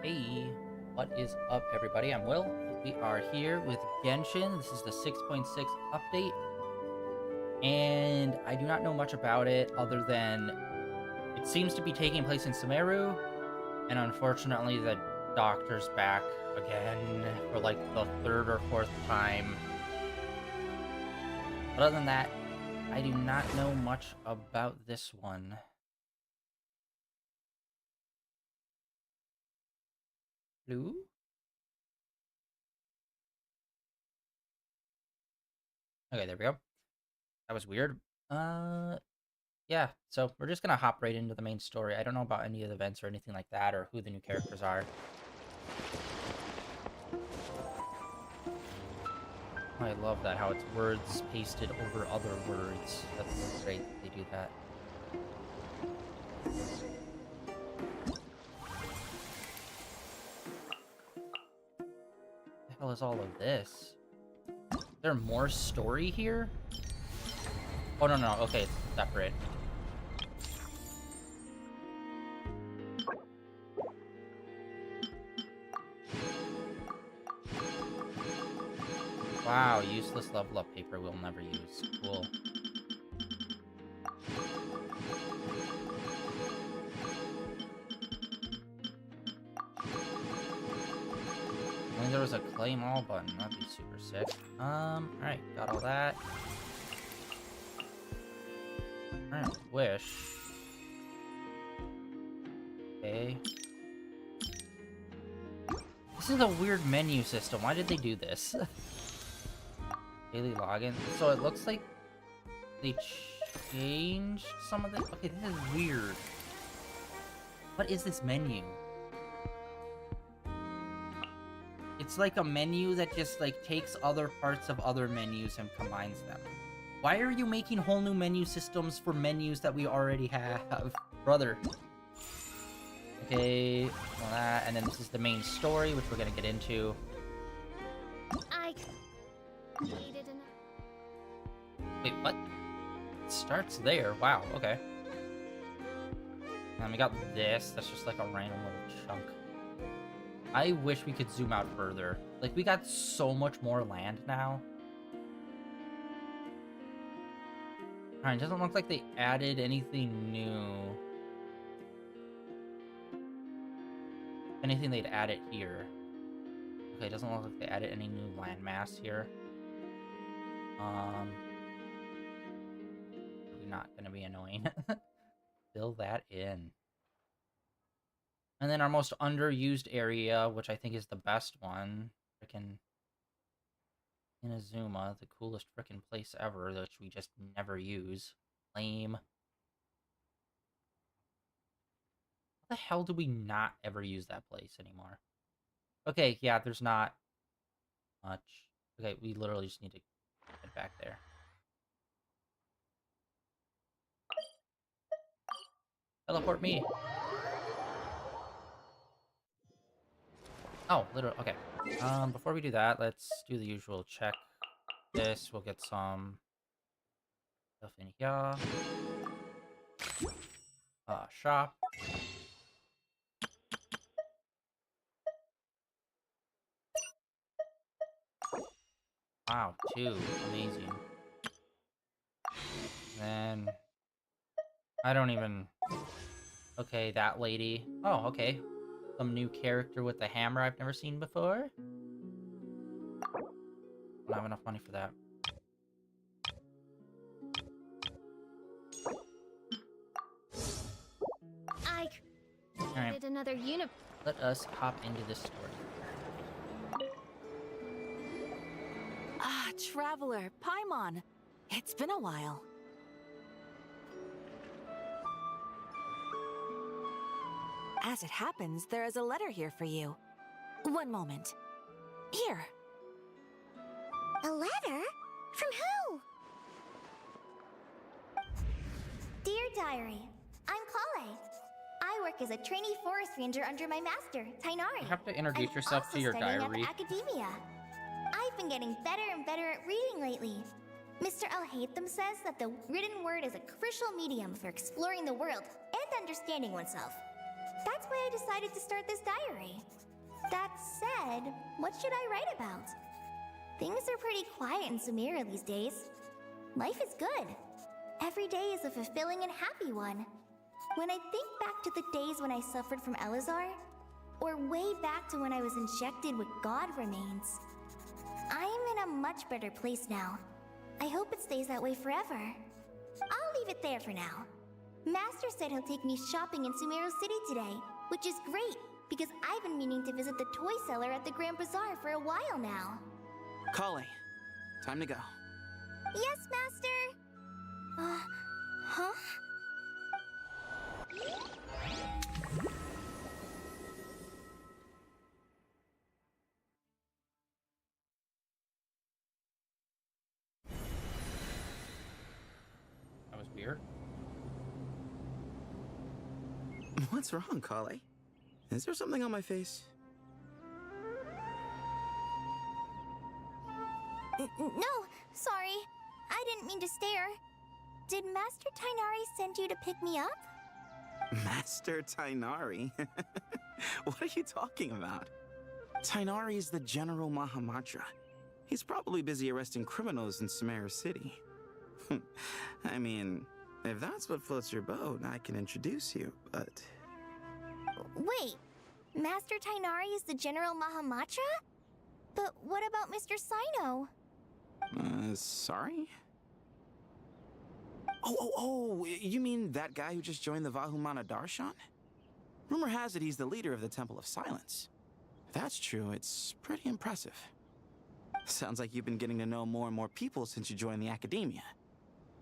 Hey, what is up, everybody? I'm Will. We are here with Genshin. This is the 6.6 update, and I do not know much about it other than it seems to be taking place in Sumeru, and unfortunately, the doctor's back again for like the third or fourth time. But other than that, I do not know much about this one. Blue? Okay, there we go. That was weird. Yeah, so we're just gonna hop right into the main story. I don't know about any of the events or anything like that, or who the new characters are. I love that, how it's words pasted over other words. That's great that they do that. What the hell is all of this? Is there more story here? Oh, no, okay, it's separate. Wow, useless level up paper we'll never use. Cool. I mean, there was a claim all button. That'd be super sick. Alright, got all that. Alright, wish. Okay. This is a weird menu system. Why did they do this? Daily login. So it looks like they changed some of the... Okay, this is weird. What is this menu? It's like a menu that just like takes other parts of other menus and combines them. Why are you making whole new menu systems for menus that we already have? Brother. Okay, well that, and then this is the main story, which we're gonna get into. I needed enough. Wait, what? It starts there. Wow, okay. And we got this. That's just like a random little chunk. I wish we could zoom out further. Like, we got so much more land now. Alright, it doesn't look like they added anything new. Anything they'd add it here. Okay, it doesn't look like they added any new landmass here. Not gonna be annoying. Fill that in. And then our most underused area, which I think is the best one. Frickin' Inazuma, the coolest frickin' place ever, which we just never use. Lame. How the hell do we not ever use that place anymore? Okay, yeah, there's not much. Okay, we literally just need to get back there. Teleport me! Oh, literally, okay. Before we do that, let's do the usual check. This, we'll get some stuff in here. Shop. Wow, 2. Amazing. Then... I don't even... Okay, that lady. Oh, okay. Some new character with the hammer I've never seen before. Don't have enough money for that. I needed another unit. Let us hop into this story. Ah, Traveler, Paimon. It's been a while. As it happens, there is a letter here for you. One moment. Here. A letter? From who? Dear Diary, I'm Kale. I work as a trainee forest ranger under my master, Tainari. You have to introduce I'm yourself also to your studying diary. At academia. I've been getting better and better at reading lately. Mr. Al-Haytham says that the written word is a crucial medium for exploring the world and understanding oneself. That's why I decided to start this diary. That said, what should I write about? Things are pretty quiet in Sumeru these days. Life is good. Every day is a fulfilling and happy one. When I think back to the days when I suffered from Elazar, or way back to when I was injected with God remains, I am in a much better place now. I hope it stays that way forever. I'll leave it there for now. Master said he'll take me shopping in Sumeru City today, which is great, because I've been meaning to visit the toy seller at the Grand Bazaar for a while now. Kale, time to go. Yes, Master! Huh? That was weird. What's wrong, Kale? Is there something on my face? No, sorry. I didn't mean to stare. Did Master Tainari send you to pick me up? Master Tainari? What are you talking about? Tainari is the General Mahamatra. He's probably busy arresting criminals in Sumeru City. I mean, if that's what floats your boat, I can introduce you, but... Wait, Master Tainari is the General Mahamatra? But what about Mr. Sino? Sorry? Oh, you mean that guy who just joined the Vahumana Darshan? Rumor has it he's the leader of the Temple of Silence. If that's true, it's pretty impressive. Sounds like you've been getting to know more and more people since you joined the academia.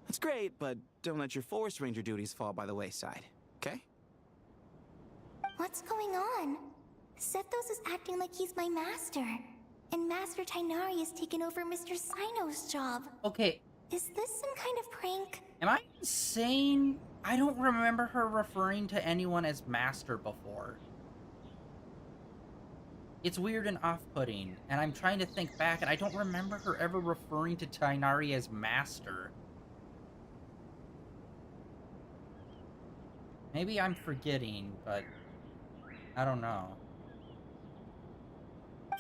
That's great, but don't let your Forest Ranger duties fall by the wayside, okay? What's going on? Sethos is acting like he's my master, and Master Tainari has taken over Mr. Sino's job. Okay, Is this some kind of prank? am I insane? I don't remember her referring to anyone as master before. It's weird and off-putting, and I'm trying to think back, and I don't remember her ever referring to Tainari as master. Maybe I'm forgetting, but I don't know.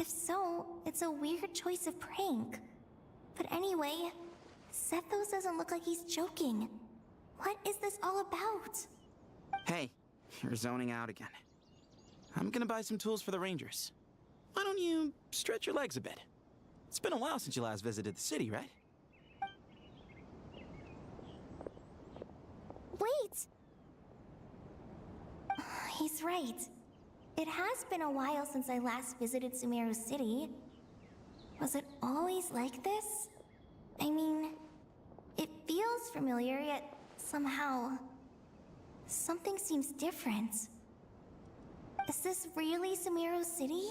If so, it's a weird choice of prank. But anyway, Sethos doesn't look like he's joking. What is this all about? Hey, you're zoning out again. I'm gonna buy some tools for the Rangers. Why don't you stretch your legs a bit? It's been a while since you last visited the city, right? Wait! He's right. It has been a while since I last visited Sumeru City. Was it always like this? I mean, it feels familiar, yet somehow... something seems different. Is this really Sumeru City?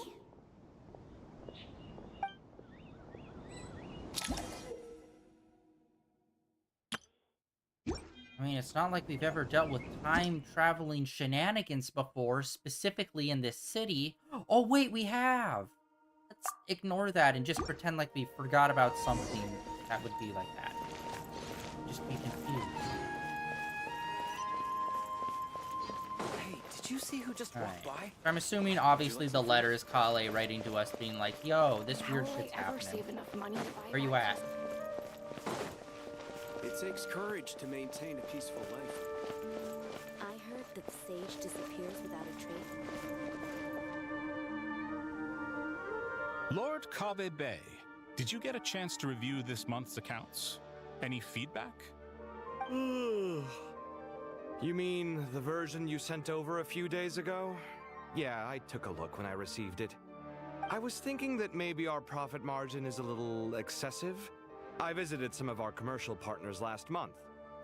I mean, it's not like we've ever dealt with time-traveling shenanigans before, specifically in this city. Oh, wait, we have! Let's ignore that and just pretend like we forgot about something that would be like that. Just be confused. Hey, did you see who just walked by? I'm assuming, obviously, the letter is Kale writing to us, being like, yo, this How weird will shit's I ever happening. save enough money to buy Where you that? at? It takes courage to maintain a peaceful life. I heard that the sage disappears without a trace. Lord Kabe Bay, did you get a chance to review this month's accounts? Any feedback? You mean the version you sent over a few days ago? Yeah, I took a look when I received it. I was thinking that maybe our profit margin is a little excessive. I visited some of our commercial partners last month.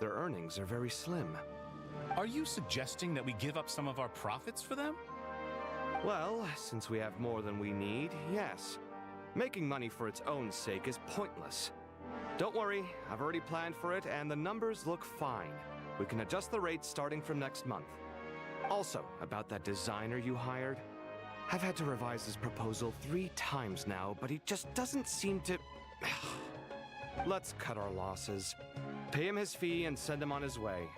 Their earnings are very slim. Are you suggesting that we give up some of our profits for them? Well, since we have more than we need, yes. Making money for its own sake is pointless. Don't worry, I've already planned for it, and the numbers look fine. We can adjust the rates starting from next month. Also, about that designer you hired, I've had to revise his proposal 3 times now, but he just doesn't seem to... Let's cut our losses. Pay him his fee and send him on his way.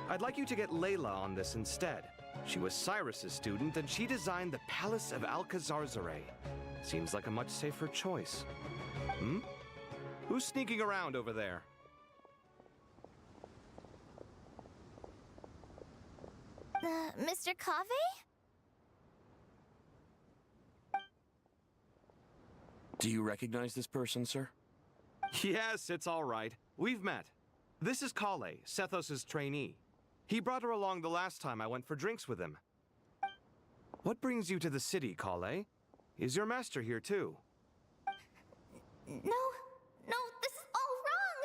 I'd like you to get Layla on this instead. She was Cyrus's student, and she designed the Palace of Alcazarzare. Seems like a much safer choice. Hmm? Who's sneaking around over there? Mr. Cave? Do you recognize this person, sir? Yes, it's all right. We've met. This is Kale, Sethos' trainee. He brought her along the last time I went for drinks with him. What brings you to the city, Kale? Is your master here too? No, this is all wrong!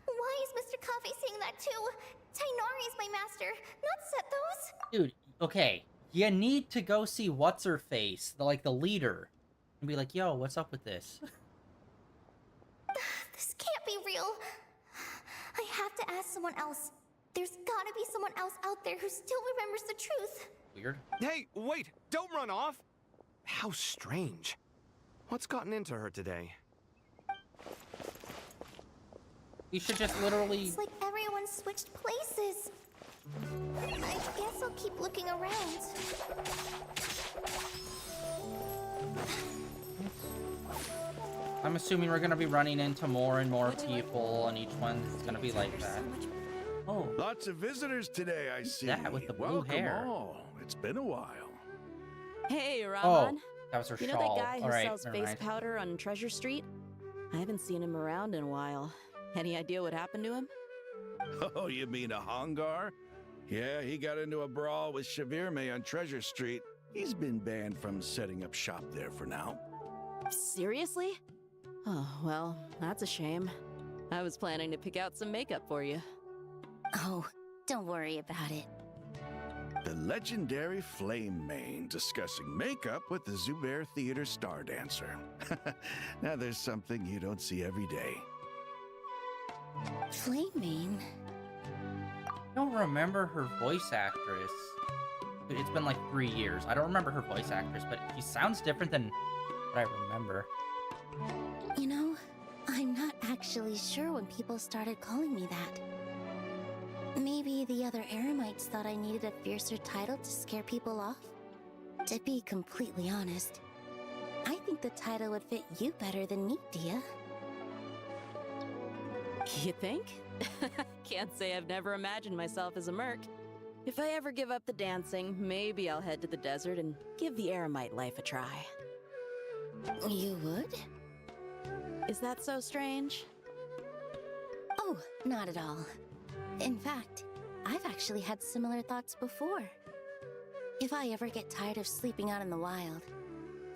Why is Mr. Cave saying that too? Tainari is my master, not Sethos! Dude, okay. You need to go see What's-Her-Face, the leader, and be like, yo, what's up with this? This can't be real. I have to ask someone else. There's gotta be someone else out there who still remembers the truth. Weird. Hey, wait! Don't run off! How strange. What's gotten into her today? You should just literally... It's like everyone switched places. I guess I'll keep looking around. I'm assuming we're gonna be running into more and more people, and each one's gonna be like that. Oh, Lots of visitors today, I see. that with the blue Welcome hair. all. It's been a while. Hey, Oh, Ramon. that was her You know shawl. that guy who Alright, sells never face mind. powder on Treasure Street? I haven't seen him around in a while. Any idea what happened to him? Oh, you mean a Hongar? Yeah, he got into a brawl with Shavirme on Treasure Street. He's been banned from setting up shop there for now. Seriously? Oh, well, that's a shame. I was planning to pick out some makeup for you. Oh, don't worry about it. The legendary Flame Mane discussing makeup with the Zubair Theater star dancer. Now there's something you don't see every day. Flaming? I don't remember her voice actress. It's been like 3 years. I don't remember her voice actress, but she sounds different than what I remember. You know, I'm not actually sure when people started calling me that. Maybe the other Eremites thought I needed a fiercer title to scare people off? To be completely honest, I think the title would fit you better than me, Dia. You think? Can't say I've never imagined myself as a merc. If I ever give up the dancing, maybe I'll head to the desert and give the Eremite life a try. You would? Is that so strange? Oh, not at all. In fact, I've actually had similar thoughts before. If I ever get tired of sleeping out in the wild,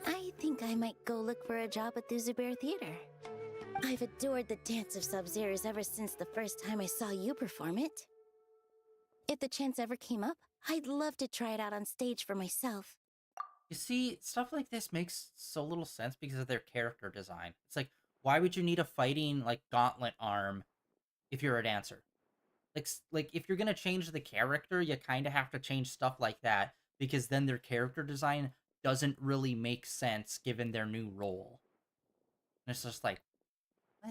I think I might go look for a job at the Zubair Theater. I've adored the dance of Sub-Zeros ever since the first time I saw you perform it. If the chance ever came up, I'd love to try it out on stage for myself. You see, stuff like this makes so little sense because of their character design. It's like, why would you need a fighting, gauntlet arm if you're a dancer? Like if you're gonna change the character, you kind of have to change stuff like that, because then their character design doesn't really make sense given their new role. And it's just like, eh.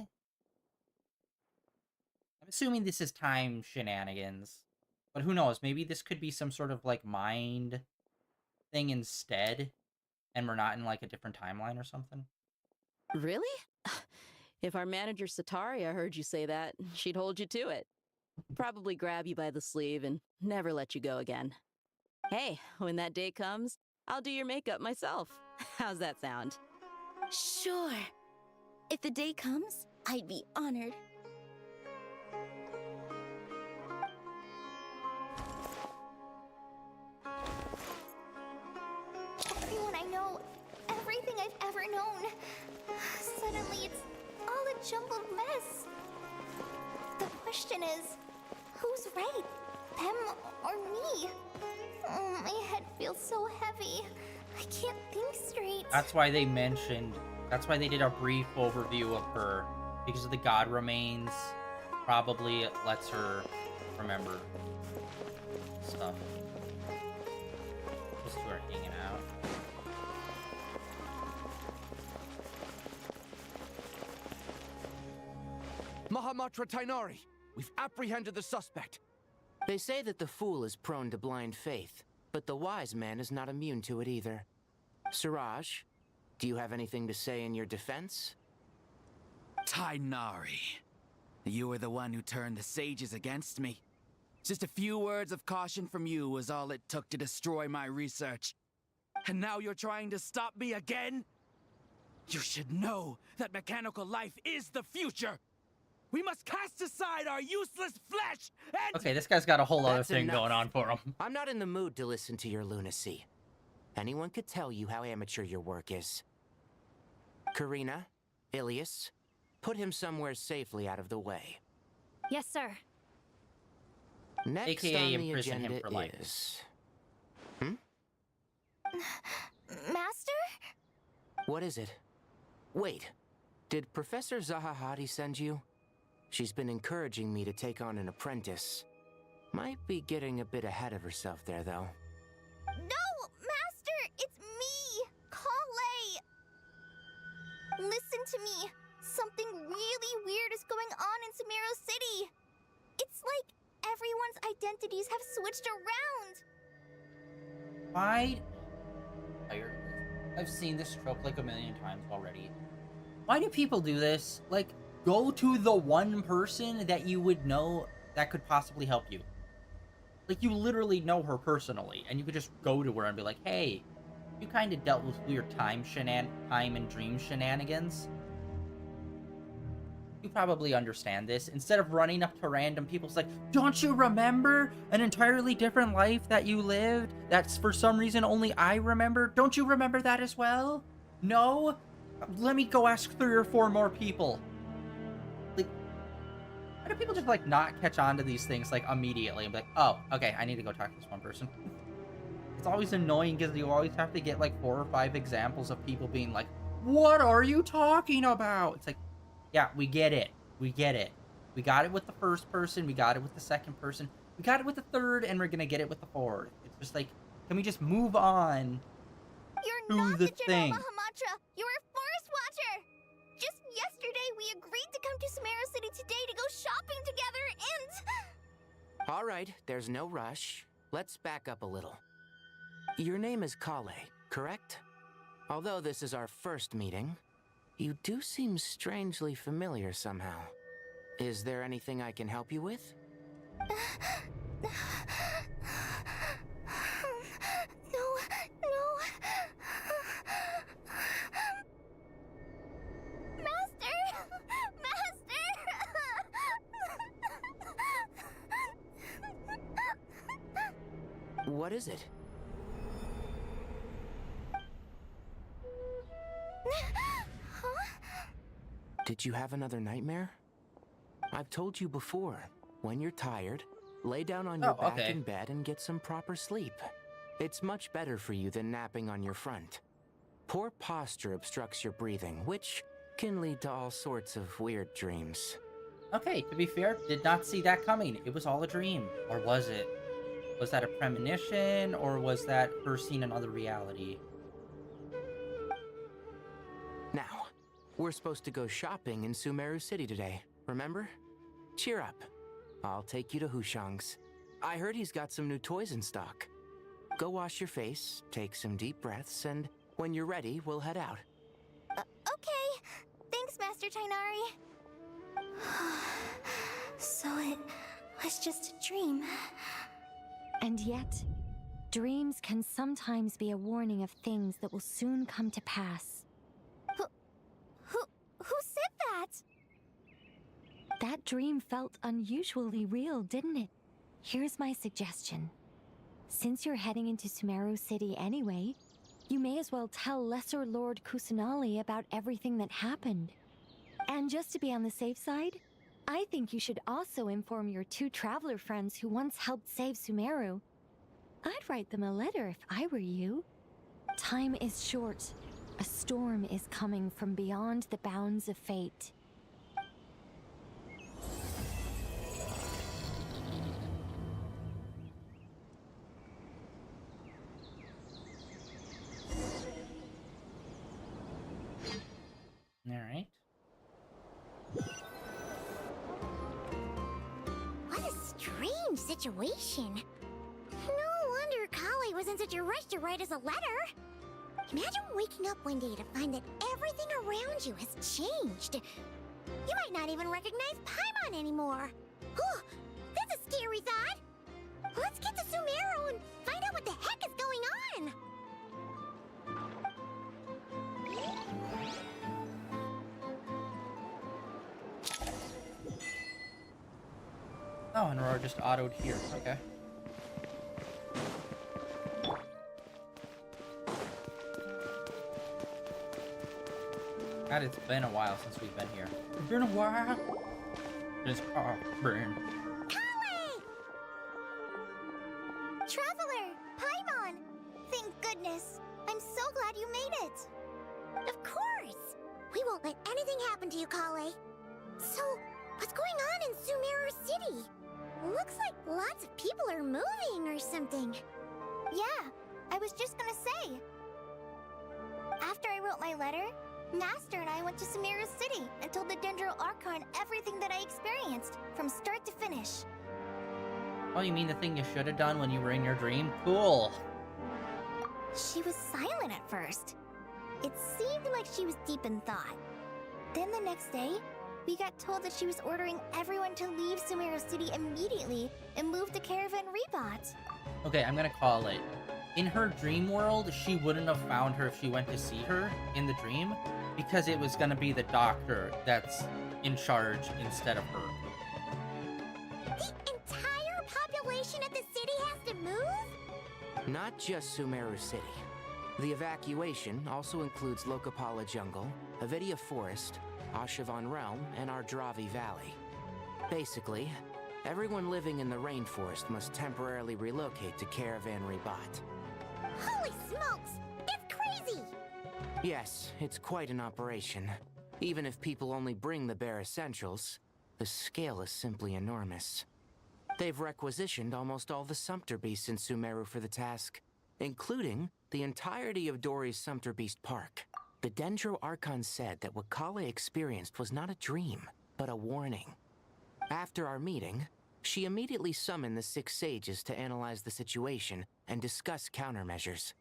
I'm assuming this is time shenanigans, but who knows? Maybe this could be some sort of mind thing instead, and we're not in a different timeline or something. Really? If our manager Sataria heard you say that, she'd hold you to it. Probably grab you by the sleeve and never let you go again. Hey, when that day comes, I'll do your makeup myself. How's that sound? Sure. If the day comes, I'd be honored. Everyone I know, everything I've ever known. Suddenly it's all a jumbled mess. The question is, who's right? Them or me? Oh, my head feels so heavy. I can't think straight. That's why they did a brief overview of her, because of the god remains. Probably it lets her remember stuff. Those two are hanging out. Mahamatra Tainari, we've apprehended the suspect. They say that the fool is prone to blind faith, but the wise man is not immune to it either. Siraj, do you have anything to say in your defense? Tainari, you were the one who turned the sages against me. Just a few words of caution from you was all it took to destroy my research. And now you're trying to stop me again? You should know that mechanical life is the future! We must cast aside our useless flesh and— Okay, this guy's got a whole other That's thing enough. going on for him. I'm not in the mood to listen to your lunacy. Anyone could tell you how amateur your work is. Karina, Ilias, put him somewhere safely out of the way. Yes, sir. Next AKA on the imprison him agenda for life. is... Master? What is it? Wait, did Professor Zahahati send you? She's been encouraging me to take on an apprentice. Might be getting a bit ahead of herself there, though. No, Master! It's me! Kale! Listen to me. Something really weird is going on in Sumeru City. It's like everyone's identities have switched around. Why? I've seen this trope like a million times already. Why do people do this? Like, go to the one person that you would know that could possibly help you. Like, you literally know her personally, and you could just go to her and be like, hey, you kind of dealt with weird time and dream shenanigans. You probably understand this. Instead of running up to random people, it's like, don't you remember an entirely different life that you lived? That's for some reason only I remember. Don't you remember that as well? No? Let me go ask 3 or 4 more people. Like, why do people just, like, not catch on to these things, like, immediately? And be like, oh, okay, I need to go talk to this one person. It's always annoying because you always have to get, like, 4 or 5 examples of people being like, what are you talking about? It's like, yeah, we get it. We get it. We got it with the first person. We got it with the second person. We got it with the third, and we're going to get it with the fourth. It's just like, can we just move on You're to not the the General thing? Mahamatra. You're a forest watcher. Just yesterday, we agreed to come to Sumeru City today to go shopping together, and... All right, there's no rush. Let's back up a little. Your name is Kale, correct? Although this is our first meeting, you do seem strangely familiar somehow. Is there anything I can help you with? No. Master! What is it? Did you have another nightmare? I've told you before, when you're tired, lay down on your back in bed and get some proper sleep. It's much better for you than napping on your front. Poor posture obstructs your breathing, which can lead to all sorts of weird dreams. Okay, to be fair, did not see that coming. It was all a dream. Or was it? Was that a premonition, or was that her seeing another reality? Now, we're supposed to go shopping in Sumeru City today, remember? Cheer up. I'll take you to Hushang's. I heard he's got some new toys in stock. Go wash your face, take some deep breaths, and when you're ready, we'll head out. Okay. Thanks, Master Tainari. So it was just a dream. And yet, dreams can sometimes be a warning of things that will soon come to pass. Who said that? That dream felt unusually real, didn't it? Here's my suggestion. Since you're heading into Sumeru City anyway, you may as well tell Lesser Lord Kusanali about everything that happened. And just to be on the safe side, I think you should also inform your 2 traveler friends who once helped save Sumeru. I'd write them a letter if I were you. Time is short. A storm is coming from beyond the bounds of fate. Alright. What a strange situation. No wonder Kale was in such a rush to write us a letter. Imagine waking up one day to find that everything around you has changed. You might not even recognize Paimon anymore. Whew, that's a scary thought. Let's get to Sumeru and find out what the heck is going on. Oh, and Aurora just autoed here. Okay. God, it's been a while since we've been here. It's been a while. It's been. Kale! Traveler! Paimon! Thank goodness. I'm so glad you made it. Of course! We won't let anything happen to you, Kale. So, what's going on in Sumeru City? Looks like lots of people are moving or something. Yeah, I was just gonna say. After I wrote my letter, Master and I went to Sumeru City and told the Dendro Archon everything that I experienced, from start to finish. Oh, you mean the thing you should have done when you were in your dream? Cool. She was silent at first. It seemed like she was deep in thought. Then the next day, we got told that she was ordering everyone to leave Sumeru City immediately and move to Caravan Rebot. Okay, I'm gonna call it. In her dream world, she wouldn't have found her if she went to see her in the dream, because it was gonna be the doctor that's in charge instead of her. The entire population of the city has to move? Not just Sumeru City. The evacuation also includes Lokapala Jungle, Avidia Forest, Ashavan Realm, and Ardravi Valley. Basically, everyone living in the rainforest must temporarily relocate to Caravan Rebot. Holy smokes! It's crazy! Yes, it's quite an operation. Even if people only bring the bare essentials, the scale is simply enormous. They've requisitioned almost all the Sumpter Beasts in Sumeru for the task, including the entirety of Dori's Sumpter Beast Park. The Dendro Archon said that what Kale experienced was not a dream, but a warning. After our meeting, she immediately summoned the 6 sages to analyze the situation and discuss countermeasures.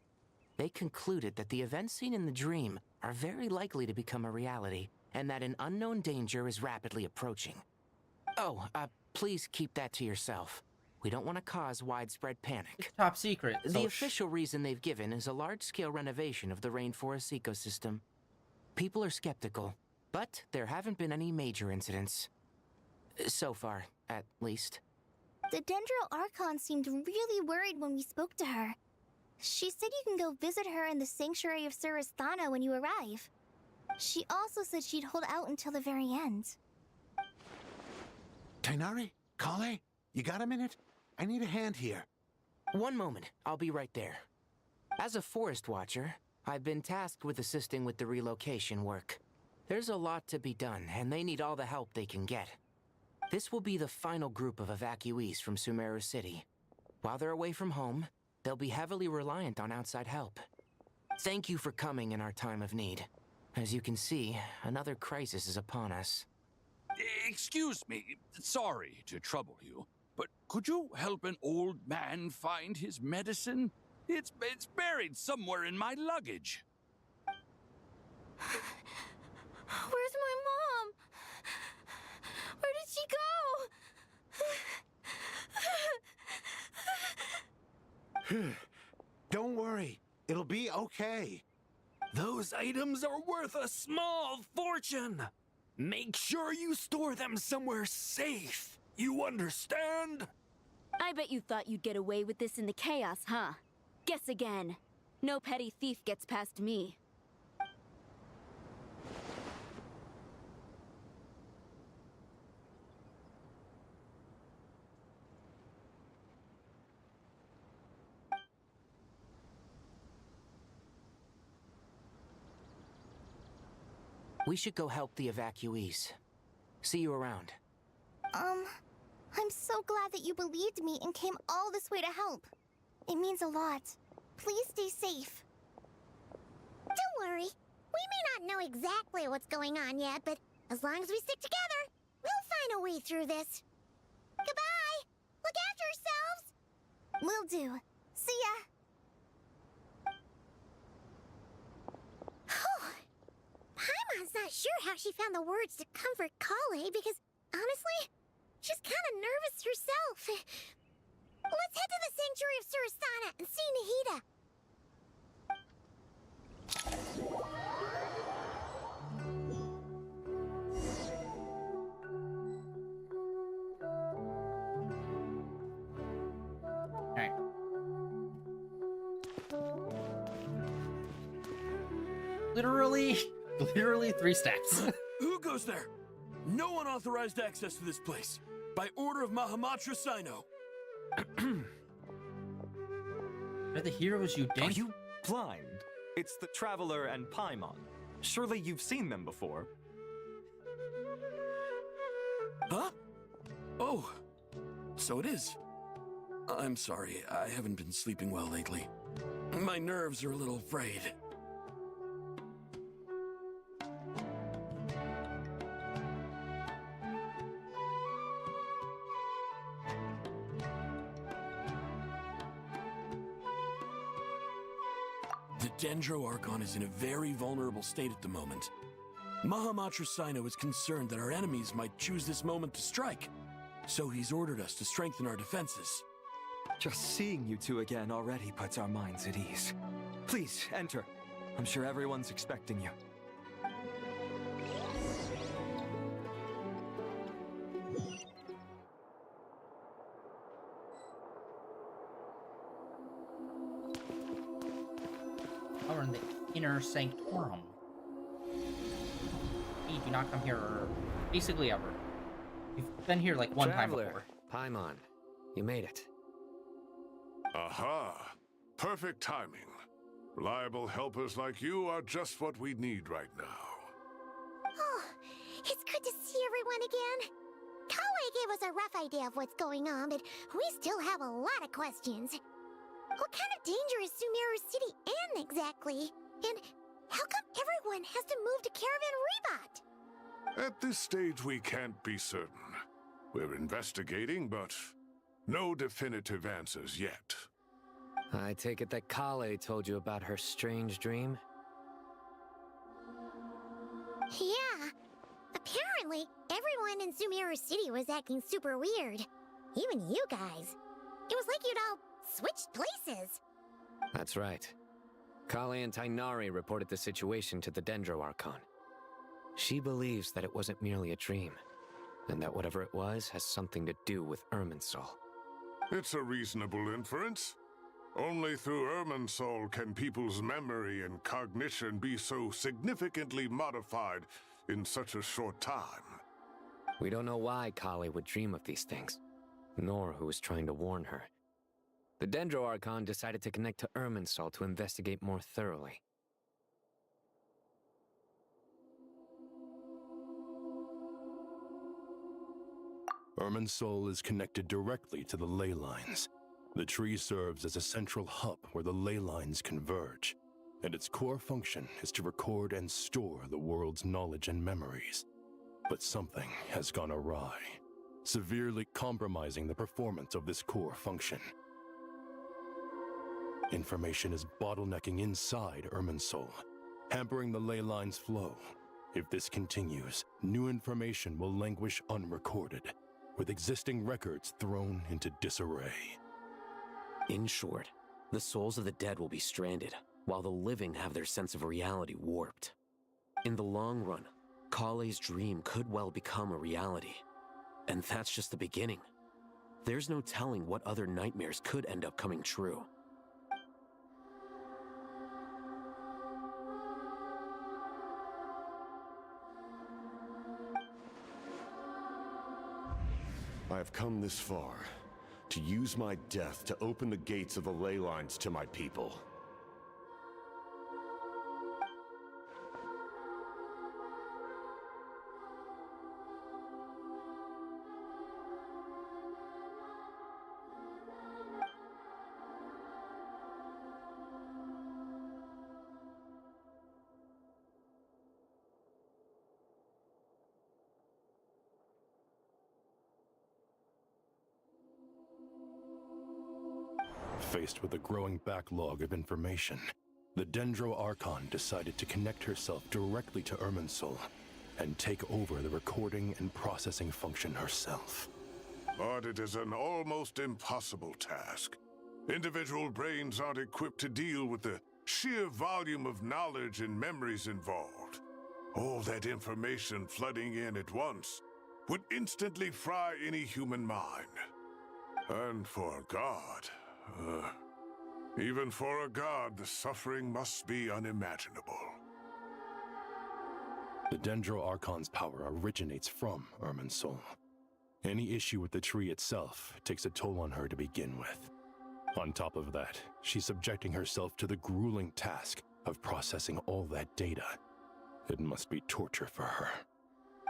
They concluded that the events seen in the dream are very likely to become a reality, and that an unknown danger is rapidly approaching. Oh, please keep that to yourself. We don't want to cause widespread panic. It's top secret. The official reason they've given is a large-scale renovation of the rainforest ecosystem. People are skeptical, but there haven't been any major incidents. So far, at least. The Dendro Archon seemed really worried when we spoke to her. She said you can go visit her in the Sanctuary of Surasthana when you arrive. She also said she'd hold out until the very end. Tighnari? Kale? You got a minute? I need a hand here. One moment, I'll be right there. As a forest watcher, I've been tasked with assisting with the relocation work. There's a lot to be done, and they need all the help they can get. This will be the final group of evacuees from Sumeru City. While they're away from home, they'll be heavily reliant on outside help. Thank you for coming in our time of need. As you can see, another crisis is upon us. Excuse me, sorry to trouble you, but could you help an old man find his medicine? It's buried somewhere in my luggage. Where's my mom? Where did she go? Don't worry, it'll be okay. Those items are worth a small fortune. Make sure you store them somewhere safe. You understand? I bet you thought you'd get away with this in the chaos, huh? Guess again. No petty thief gets past me. We should go help the evacuees. See you around. I'm so glad that you believed me and came all this way to help. It means a lot. Please stay safe. Don't worry. We may not know exactly what's going on yet, but as long as we stick together, we'll find a way through this. Goodbye! Look after yourselves! Will do. See ya! Paimon's not sure how she found the words to comfort Kale because, honestly, she's kind of nervous herself. Let's head to the Sanctuary of Surasana and see Nahida. Alright. Literally 3 steps. Who goes there? No unauthorized access to this place. By order of Mahamatra Sino. They're the heroes you dink. Are you blind? It's the Traveler and Paimon. Surely you've seen them before. Huh? Oh, so it is. I'm sorry, I haven't been sleeping well lately. My nerves are a little frayed. The Dendro Archon is in a very vulnerable state at the moment. Mahamatra Sino is concerned that our enemies might choose this moment to strike, so he's ordered us to strengthen our defenses. Just seeing you two again already puts our minds at ease. Please, enter. I'm sure everyone's expecting you. We're in the inner sanctorum. You do not come here basically ever. You've been here like one time before. Paimon, you made it. Aha! Perfect timing. Reliable helpers like you are just what we need right now. Oh, it's good to see everyone again. Kale gave us a rough idea of what's going on, but we still have a lot of questions. What kind of danger is Sumeru City in exactly? And how come everyone has to move to Caravan Rebot? At this stage, we can't be certain. We're investigating, but no definitive answers yet. I take it that Kale told you about her strange dream? Yeah. Apparently, everyone in Sumeru City was acting super weird. Even you guys. It was like you'd all switched places. That's right. Kale and Tainari reported the situation to the Dendro Archon. She believes that it wasn't merely a dream, and that whatever it was has something to do with Irminsul. It's a reasonable inference. Only through Irminsul can people's memory and cognition be so significantly modified in such a short time. We don't know why Kale would dream of these things, nor who was trying to warn her. The Dendro Archon decided to connect to Irminsul to investigate more thoroughly. Irminsul is connected directly to the ley lines. The tree serves as a central hub where the ley lines converge, and its core function is to record and store the world's knowledge and memories. But something has gone awry, severely compromising the performance of this core function. Information is bottlenecking inside Irminsul, hampering the ley line's flow. If this continues, new information will languish unrecorded, with existing records thrown into disarray. In short, the souls of the dead will be stranded, while the living have their sense of reality warped. In the long run, Kale's dream could well become a reality. And that's just the beginning. There's no telling what other nightmares could end up coming true. I have come this far, to use my death to open the gates of the ley lines to my people. Faced with a growing backlog of information, the Dendro Archon decided to connect herself directly to Irminsul and take over the recording and processing function herself. But it is an almost impossible task. Individual brains aren't equipped to deal with the sheer volume of knowledge and memories involved. All that information flooding in at once would instantly fry any human mind. And for a god, even for a god, the suffering must be unimaginable. The Dendro Archon's power originates from Irminsul. Any issue with the tree itself takes a toll on her to begin with. On top of that, she's subjecting herself to the grueling task of processing all that data. It must be torture for her.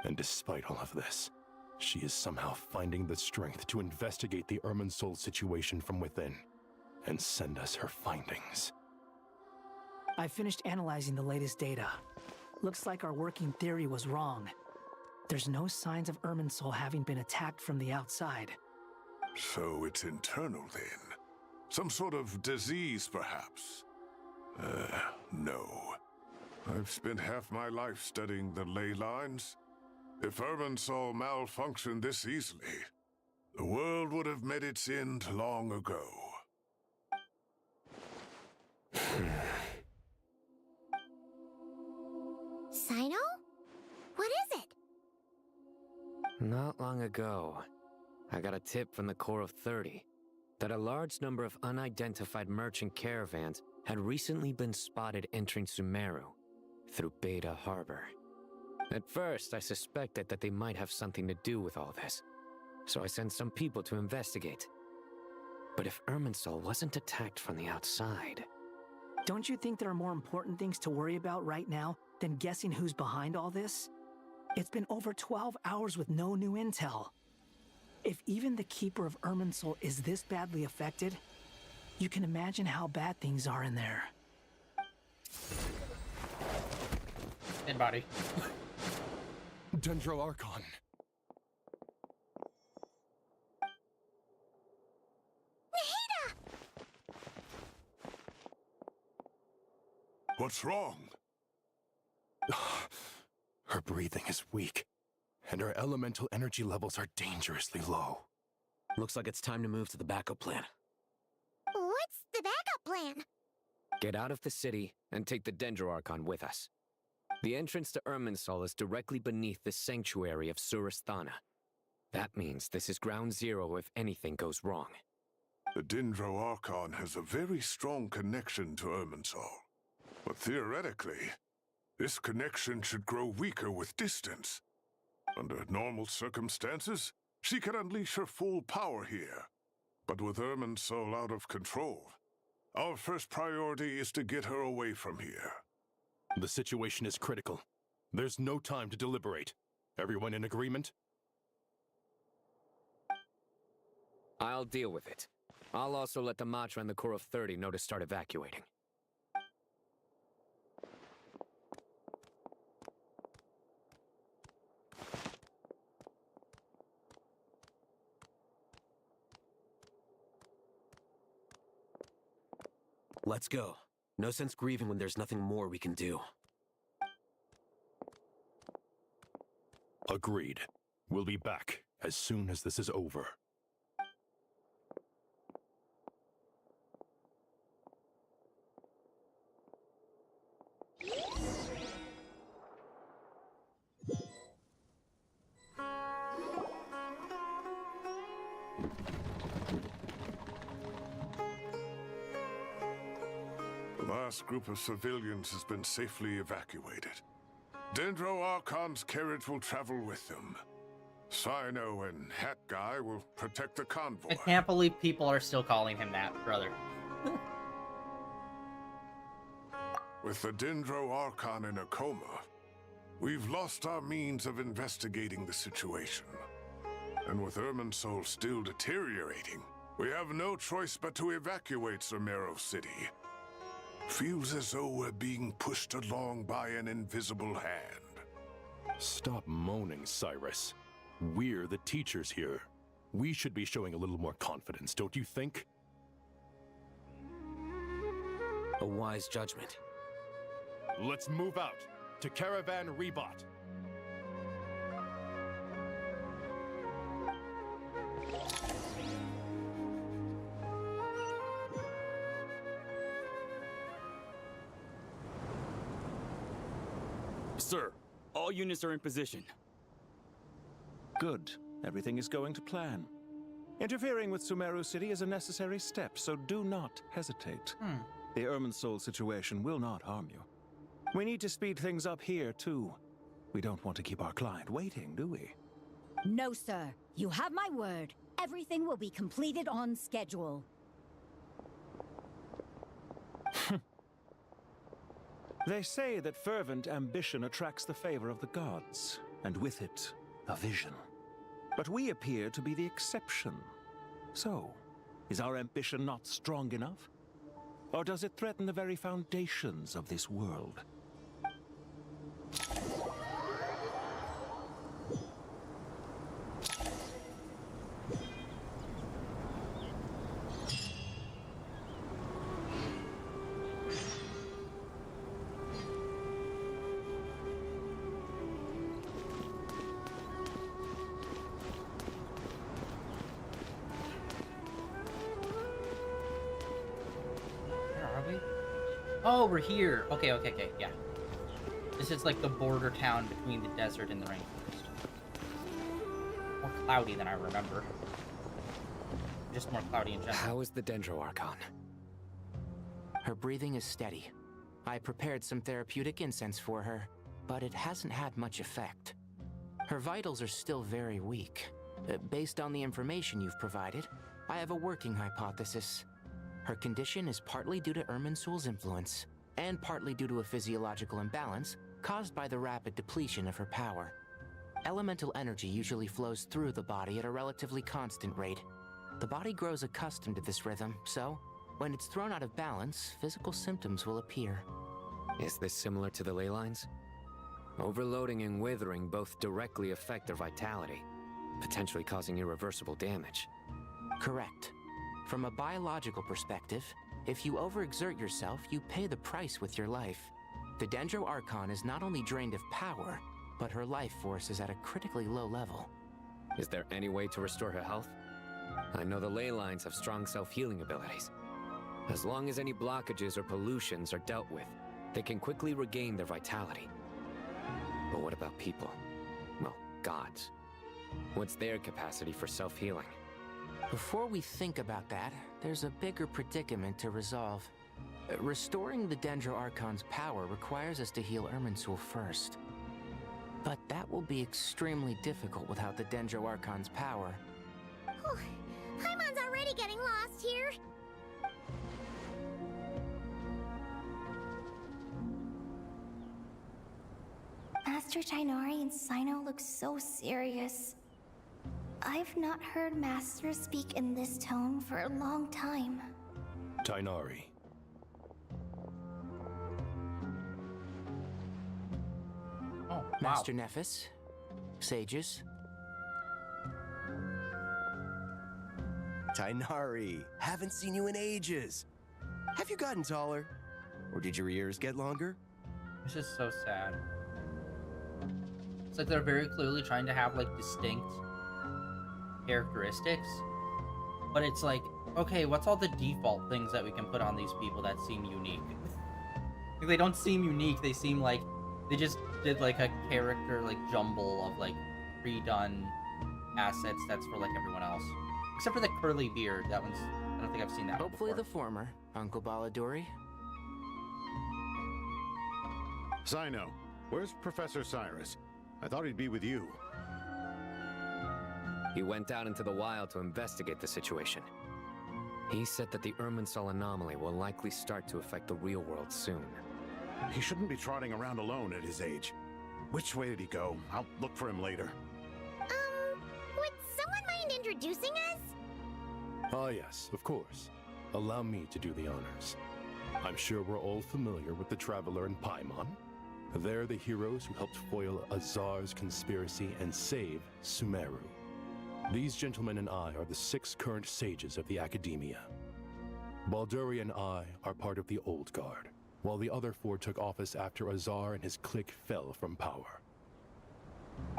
And despite all of this, she is somehow finding the strength to investigate the Irminsul situation from within and send us her findings. I finished analyzing the latest data. Looks like our working theory was wrong. There's no signs of Irminsul having been attacked from the outside. So it's internal then? Some sort of disease, perhaps? No. I've spent half my life studying the ley lines. If Irminsul malfunctioned this easily, the world would have met its end long ago. Sino? What is it? Not long ago, I got a tip from the Core of 30 that a large number of unidentified merchant caravans had recently been spotted entering Sumeru through Beta Harbor. At first, I suspected that they might have something to do with all this, so I sent some people to investigate. But if Irminsul wasn't attacked from the outside... Don't you think there are more important things to worry about right now than guessing who's behind all this? It's been over 12 hours with no new intel. If even the Keeper of Irminsul is this badly affected, you can imagine how bad things are in there. Dead body. Dendro Archon. What's wrong? Her breathing is weak, and her elemental energy levels are dangerously low. Looks like it's time to move to the backup plan. What's the backup plan? Get out of the city and take the Dendro Archon with us. The entrance to Irminsul is directly beneath the sanctuary of Surasthana. That means this is ground zero if anything goes wrong. The Dendro Archon has a very strong connection to Irminsul. But theoretically, this connection should grow weaker with distance. Under normal circumstances, she could unleash her full power here. But with Irminsul out of control, our first priority is to get her away from here. The situation is critical. There's no time to deliberate. Everyone in agreement? I'll deal with it. I'll also let the Matra and the Core of 30 know to start evacuating. Let's go. No sense grieving when there's nothing more we can do. Agreed. We'll be back as soon as this is over. The last group of civilians has been safely evacuated. Dendro Archon's carriage will travel with them. Sino and Hat Guy will protect the convoy. I can't believe people are still calling him that, brother. With the Dendro Archon in a coma, we've lost our means of investigating the situation. And with Irminsul still deteriorating, we have no choice but to evacuate Sumeru City. Feels as though we're being pushed along by an invisible hand. Stop moaning, Cyrus. We're the teachers here. We should be showing a little more confidence, don't you think? A wise judgment. Let's move out to Caravan Rebot. Sir, all units are in position. Good. Everything is going to plan. Interfering with Sumeru City is a necessary step, so do not hesitate. The Irminsul situation will not harm you. We need to speed things up here, too. We don't want to keep our client waiting, do we? No, sir. You have my word. Everything will be completed on schedule. They say that fervent ambition attracts the favor of the gods, and with it, a vision. But we appear to be the exception. So, is our ambition not strong enough? Or does it threaten the very foundations of this world? Oh, we're here. Okay, yeah. This is like the border town between the desert and the rainforest. More cloudy than I remember. Just more cloudy in general. How is the Dendro Archon? Her breathing is steady. I prepared some therapeutic incense for her, but it hasn't had much effect. Her vitals are still very weak. Based on the information you've provided, I have a working hypothesis. Her condition is partly due to Irminsul's influence, and partly due to a physiological imbalance caused by the rapid depletion of her power. Elemental energy usually flows through the body at a relatively constant rate. The body grows accustomed to this rhythm, so when it's thrown out of balance, physical symptoms will appear. Is this similar to the ley lines? Overloading and withering both directly affect their vitality, potentially causing irreversible damage. Correct. From a biological perspective, if you overexert yourself, you pay the price with your life. The Dendro Archon is not only drained of power, but her life force is at a critically low level. Is there any way to restore her health? I know the ley lines have strong self-healing abilities. As long as any blockages or pollutions are dealt with, they can quickly regain their vitality. But what about people? Well, gods. What's their capacity for self-healing? Before we think about that, there's a bigger predicament to resolve. Restoring the Dendro Archon's power requires us to heal Irminsul first. But that will be extremely difficult without the Dendro Archon's power. Paimon's already getting lost here. Master Tighnari and Cyno look so serious. I've not heard Master speak in this tone for a long time. Tighnari. Oh, Master Nephis, sages. Tighnari, haven't seen you in ages. Have you gotten taller? Or did your ears get longer? It's just so sad. It's like they're very clearly trying to have like distinct characteristics, but it's like, okay, what's all the default things that we can put on these people that seem unique? Like, they don't seem unique, they seem like they just did like a character like jumble of like pre-done assets that's for like everyone else. Except for the curly beard, that one's, I don't think I've seen that one Hopefully before. the former, Uncle Baladuri. Cyno, where's Professor Cyrus? I thought he'd be with you. He went out into the wild to investigate the situation. He said that the Irminsul anomaly will likely start to affect the real world soon. He shouldn't be trotting around alone at his age. Which way did he go? I'll look for him later. Would someone mind introducing us? Ah, yes, of course. Allow me to do the honors. I'm sure we're all familiar with the Traveler and Paimon. They're the heroes who helped foil Azar's conspiracy and save Sumeru. These gentlemen and I are the 6 current sages of the Academia. Balduri and I are part of the Old Guard, while the other 4 took office after Azar and his clique fell from power.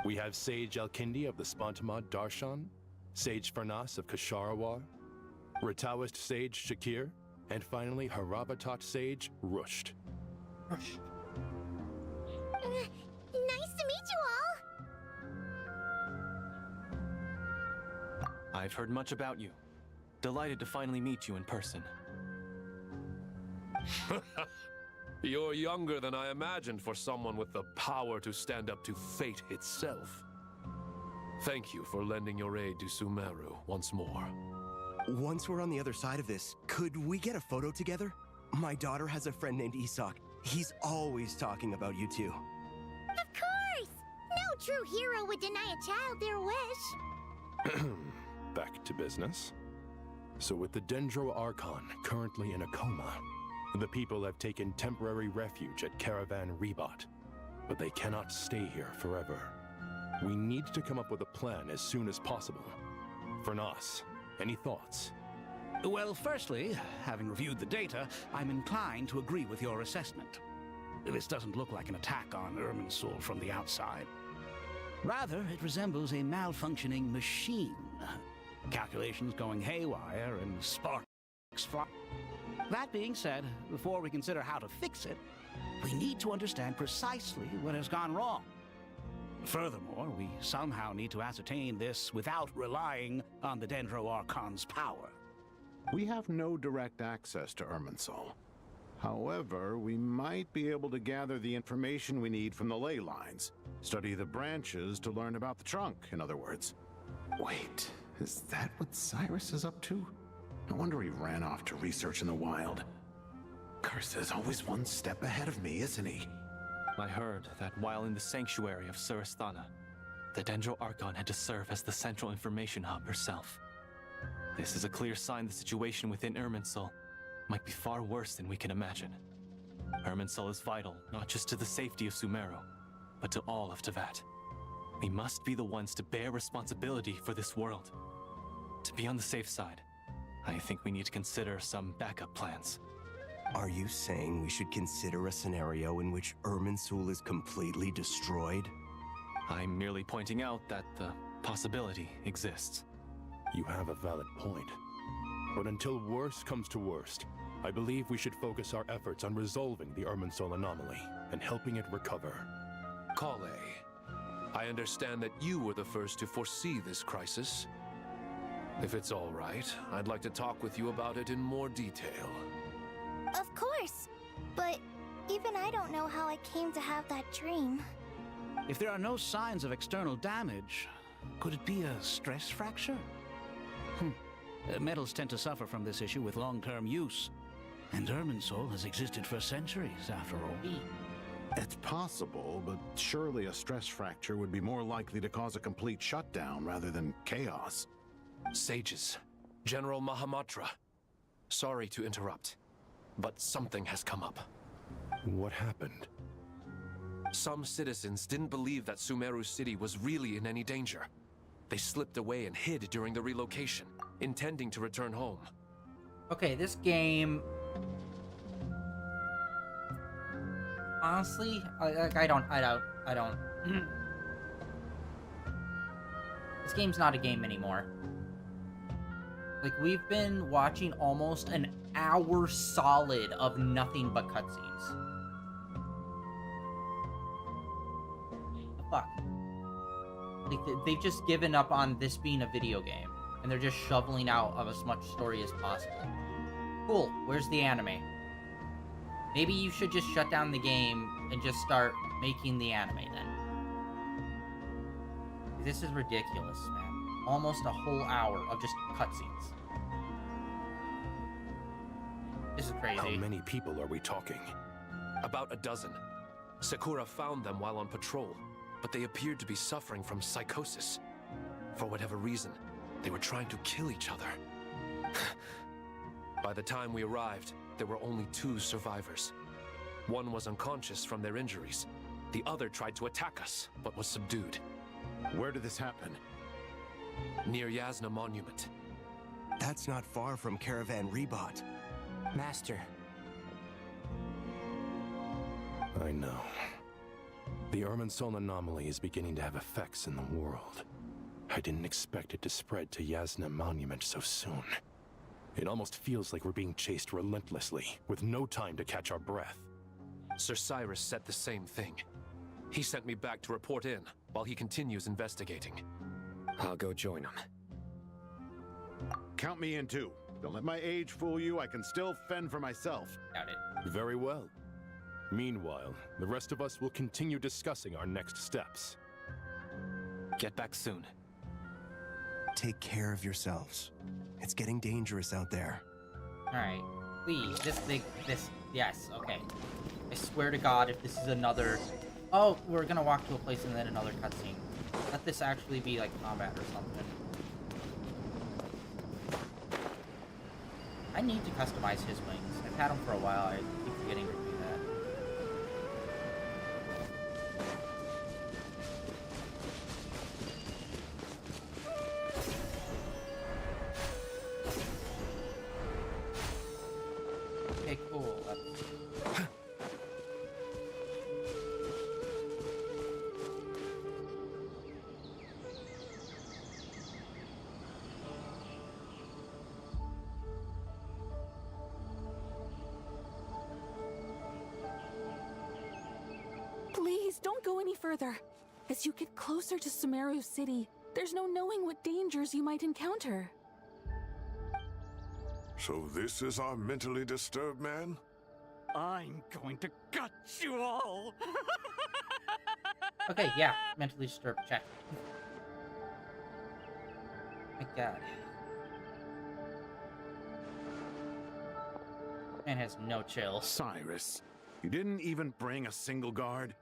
We have Sage Alkindi of the Spontamad Darshan, Sage Farnas of Kasharawar, Rataoist Sage Shakir, and finally Harabatot Sage Rusht. Nice to meet you all! I've heard much about you. Delighted to finally meet you in person. You're younger than I imagined for someone with the power to stand up to fate itself. Thank you for lending your aid to Sumeru once more. Once we're on the other side of this, could we get a photo together? My daughter has a friend named Isak. He's always talking about you two. Of course! No true hero would deny a child their wish. Back to business. So with the Dendro Archon currently in a coma, the people have taken temporary refuge at Caravan Rebot. But they cannot stay here forever. We need to come up with a plan as soon as possible. Farnas, any thoughts? Well, firstly, having reviewed the data, I'm inclined to agree with your assessment. This doesn't look like an attack on Irminsul from the outside. Rather, it resembles a malfunctioning machine. Calculations going haywire and sparks flying. That being said, before we consider how to fix it, we need to understand precisely what has gone wrong. Furthermore, we somehow need to ascertain this without relying on the Dendro Archon's power. We have no direct access to Irminsul. However, we might be able to gather the information we need from the ley lines. Study the branches to learn about the trunk, in other words. Wait, is that what Cyrus is up to? No wonder he ran off to research in the wild. Curse, always one step ahead of me, isn't he? I heard that while in the sanctuary of Surasthana, the Dendro Archon had to serve as the central information hub herself. This is a clear sign the situation within Irminsul might be far worse than we can imagine. Irminsul is vital, not just to the safety of Sumeru, but to all of Teyvat. We must be the ones to bear responsibility for this world. To be on the safe side, I think we need to consider some backup plans. Are you saying we should consider a scenario in which Irminsul is completely destroyed? I'm merely pointing out that the possibility exists. You have a valid point. But until worst comes to worst, I believe we should focus our efforts on resolving the Irminsul anomaly and helping it recover. Kale, I understand that you were the first to foresee this crisis. If it's all right, I'd like to talk with you about it in more detail. Of course, but even I don't know how I came to have that dream. If there are no signs of external damage, could it be a stress fracture? Metals tend to suffer from this issue with long-term use, and Irminsul has existed for centuries, after all. It's possible, but surely a stress fracture would be more likely to cause a complete shutdown rather than chaos. Sages, General Mahamatra, sorry to interrupt, but something has come up. What happened? Some citizens didn't believe that Sumeru City was really in any danger. They slipped away and hid during the relocation, intending to return home. Okay, this game... Honestly, I don't... This game's not a game anymore. Like, we've been watching almost an hour solid of nothing but cutscenes. The fuck? Like, they've just given up on this being a video game, and they're just shoveling out of as much story as possible. Cool, where's the anime? Maybe you should just shut down the game and just start making the anime then. This is ridiculous, man. Almost a whole hour of just cutscenes. This is crazy. How many people are we talking? About a dozen. Sakura found them while on patrol, but they appeared to be suffering from psychosis. For whatever reason, they were trying to kill each other. By the time we arrived, there were only 2 survivors. One was unconscious from their injuries. The other tried to attack us, but was subdued. Where did this happen? Near Yasna Monument. That's not far from Caravan Rebot. Master. I know. The Irminsul anomaly is beginning to have effects in the world. I didn't expect it to spread to Yasna Monument so soon. It almost feels like we're being chased relentlessly, with no time to catch our breath. Sir Cyrus said the same thing. He sent me back to report in, while he continues investigating. I'll go join him. Count me in too. Don't let my age fool you, I can still fend for myself. Got it. Very well. Meanwhile, the rest of us will continue discussing our next steps. Get back soon. Take care of yourselves. It's getting dangerous out there. Alright. Please, yes, okay. I swear to God, if this is another... Oh, we're gonna walk to a place and then another cutscene. Let this actually be like combat or something. I need to customize his wings. I've had them for a while. I keep forgetting to do that. Okay, cool. Please, don't go any further. As you get closer to Sumeru City, there's no knowing what dangers you might encounter. So this is our mentally disturbed man? I'm going to gut you all! Okay, yeah. Mentally disturbed. Check. My God. Man has no chill. Cyrus, you didn't even bring a single guard?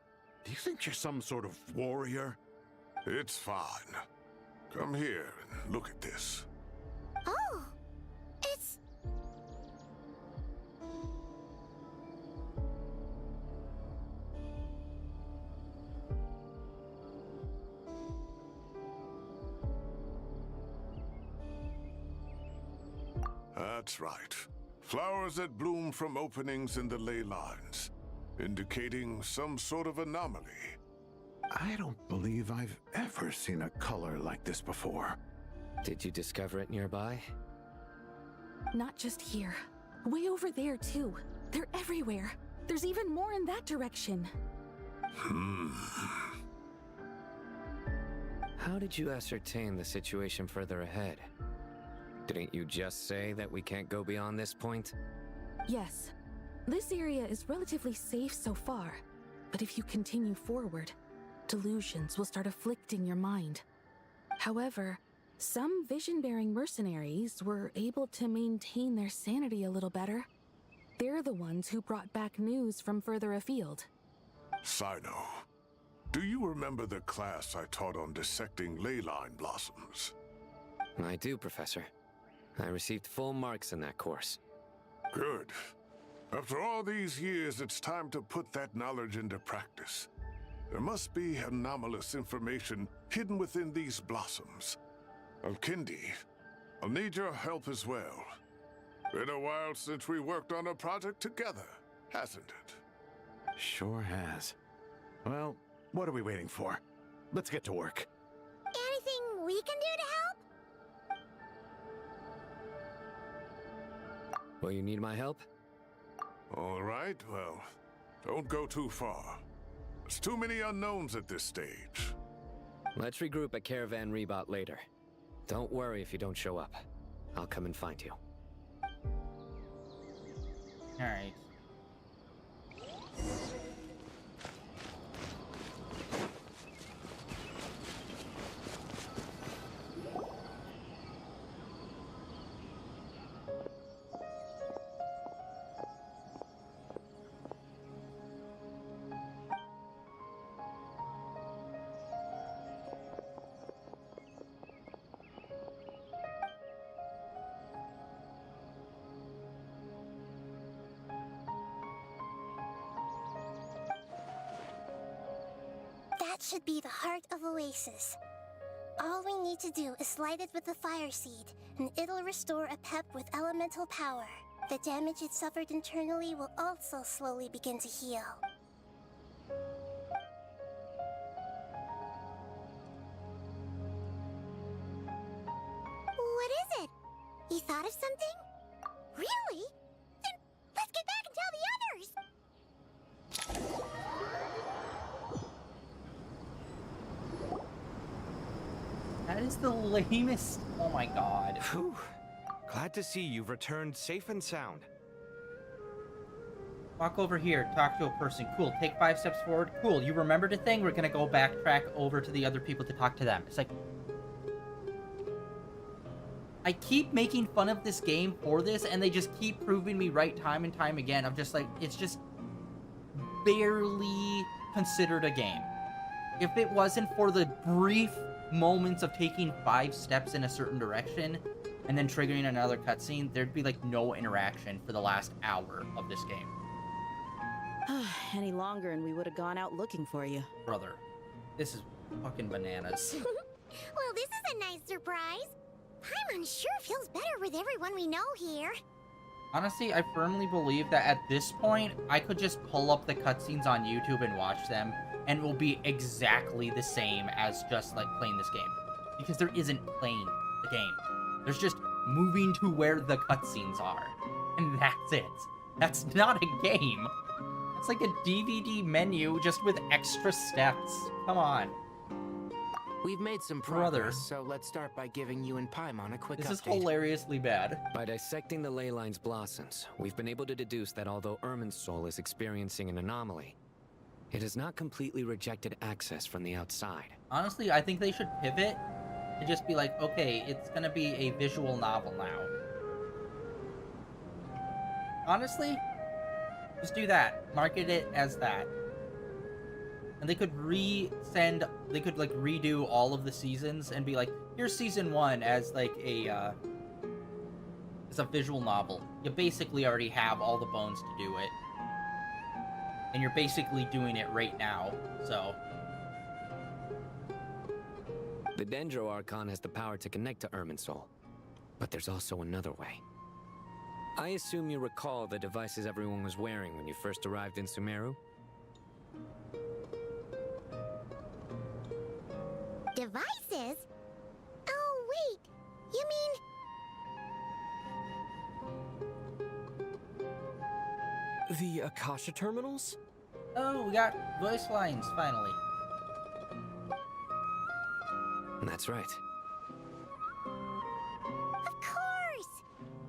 Do you think you're some sort of warrior? It's fine. Come here and look at this. Oh, it's... That's right. Flowers that bloom from openings in the ley lines, indicating some sort of anomaly. I don't believe I've ever seen a color like this before. Did you discover it nearby? Not just here. Way over there, too. They're everywhere. There's even more in that direction. How did you ascertain the situation further ahead? Didn't you just say that we can't go beyond this point? Yes. This area is relatively safe so far, but if you continue forward, delusions will start afflicting your mind. However, some vision-bearing mercenaries were able to maintain their sanity a little better. They're the ones who brought back news from further afield. Sino, do you remember the class I taught on dissecting ley line blossoms? I do, Professor. I received full marks in that course. Good. After all these years, it's time to put that knowledge into practice. There must be anomalous information hidden within these blossoms. Alkindi, I'll need your help as well. Been a while since we worked on a project together, hasn't it? Sure has. Well, what are we waiting for? Let's get to work. Anything we can do to help? Will you need my help? All right, well, don't go too far. There's too many unknowns at this stage. Let's regroup at Caravan Rebot later. Don't worry if you don't show up. I'll come and find you. Alright. That should be the heart of Oasis. All we need to do is light it with the fire seed, and it'll restore a pep with elemental power. The damage it suffered internally will also slowly begin to heal. What is it? You thought of something? Really? Then let's get back and tell the others! That is the lamest. Oh my god. Whew. Glad to see you've returned safe and sound. Walk over here, talk to a person. Cool, take 5 steps forward. Cool, you remembered a thing? We're gonna go backtrack over to the other people to talk to them. It's like... I keep making fun of this game for this, and they just keep proving me right time and time again. I'm just like, it's just barely considered a game. If it wasn't for the brief moments of taking 5 steps in a certain direction and then triggering another cutscene, there'd be like no interaction for the last hour of this game. Any longer and we would have gone out looking for you. Brother, this is fucking bananas. Well, this is a nice surprise. Paimon sure feels better with everyone we know here. Honestly, I firmly believe that at this point, I could just pull up the cutscenes on YouTube and watch them, and it will be exactly the same as just like playing this game. Because there isn't playing the game. There's just moving to where the cutscenes are. And that's it. That's not a game. It's like a DVD menu just with extra steps. Come on. We've made some progress, so let's start by giving you and Paimon a quick update. This is hilariously bad. By dissecting the ley line's blossoms, we've been able to deduce that although Irminsul is experiencing an anomaly, it has not completely rejected access from the outside. Honestly, I think they should pivot to just be like, okay, it's gonna be a visual novel now. Honestly, just do that. Market it as that. And they could they could like redo all of the seasons and be like, here's season 1 as like a visual novel. You basically already have all the bones to do it. And you're basically doing it right now, so. The Dendro Archon has the power to connect to Irminsul, but there's also another way. I assume you recall the devices everyone was wearing when you first arrived in Sumeru? Devices? Oh, wait. You mean... The Akasha terminals? Oh, we got voice lines, finally. That's right. Of course!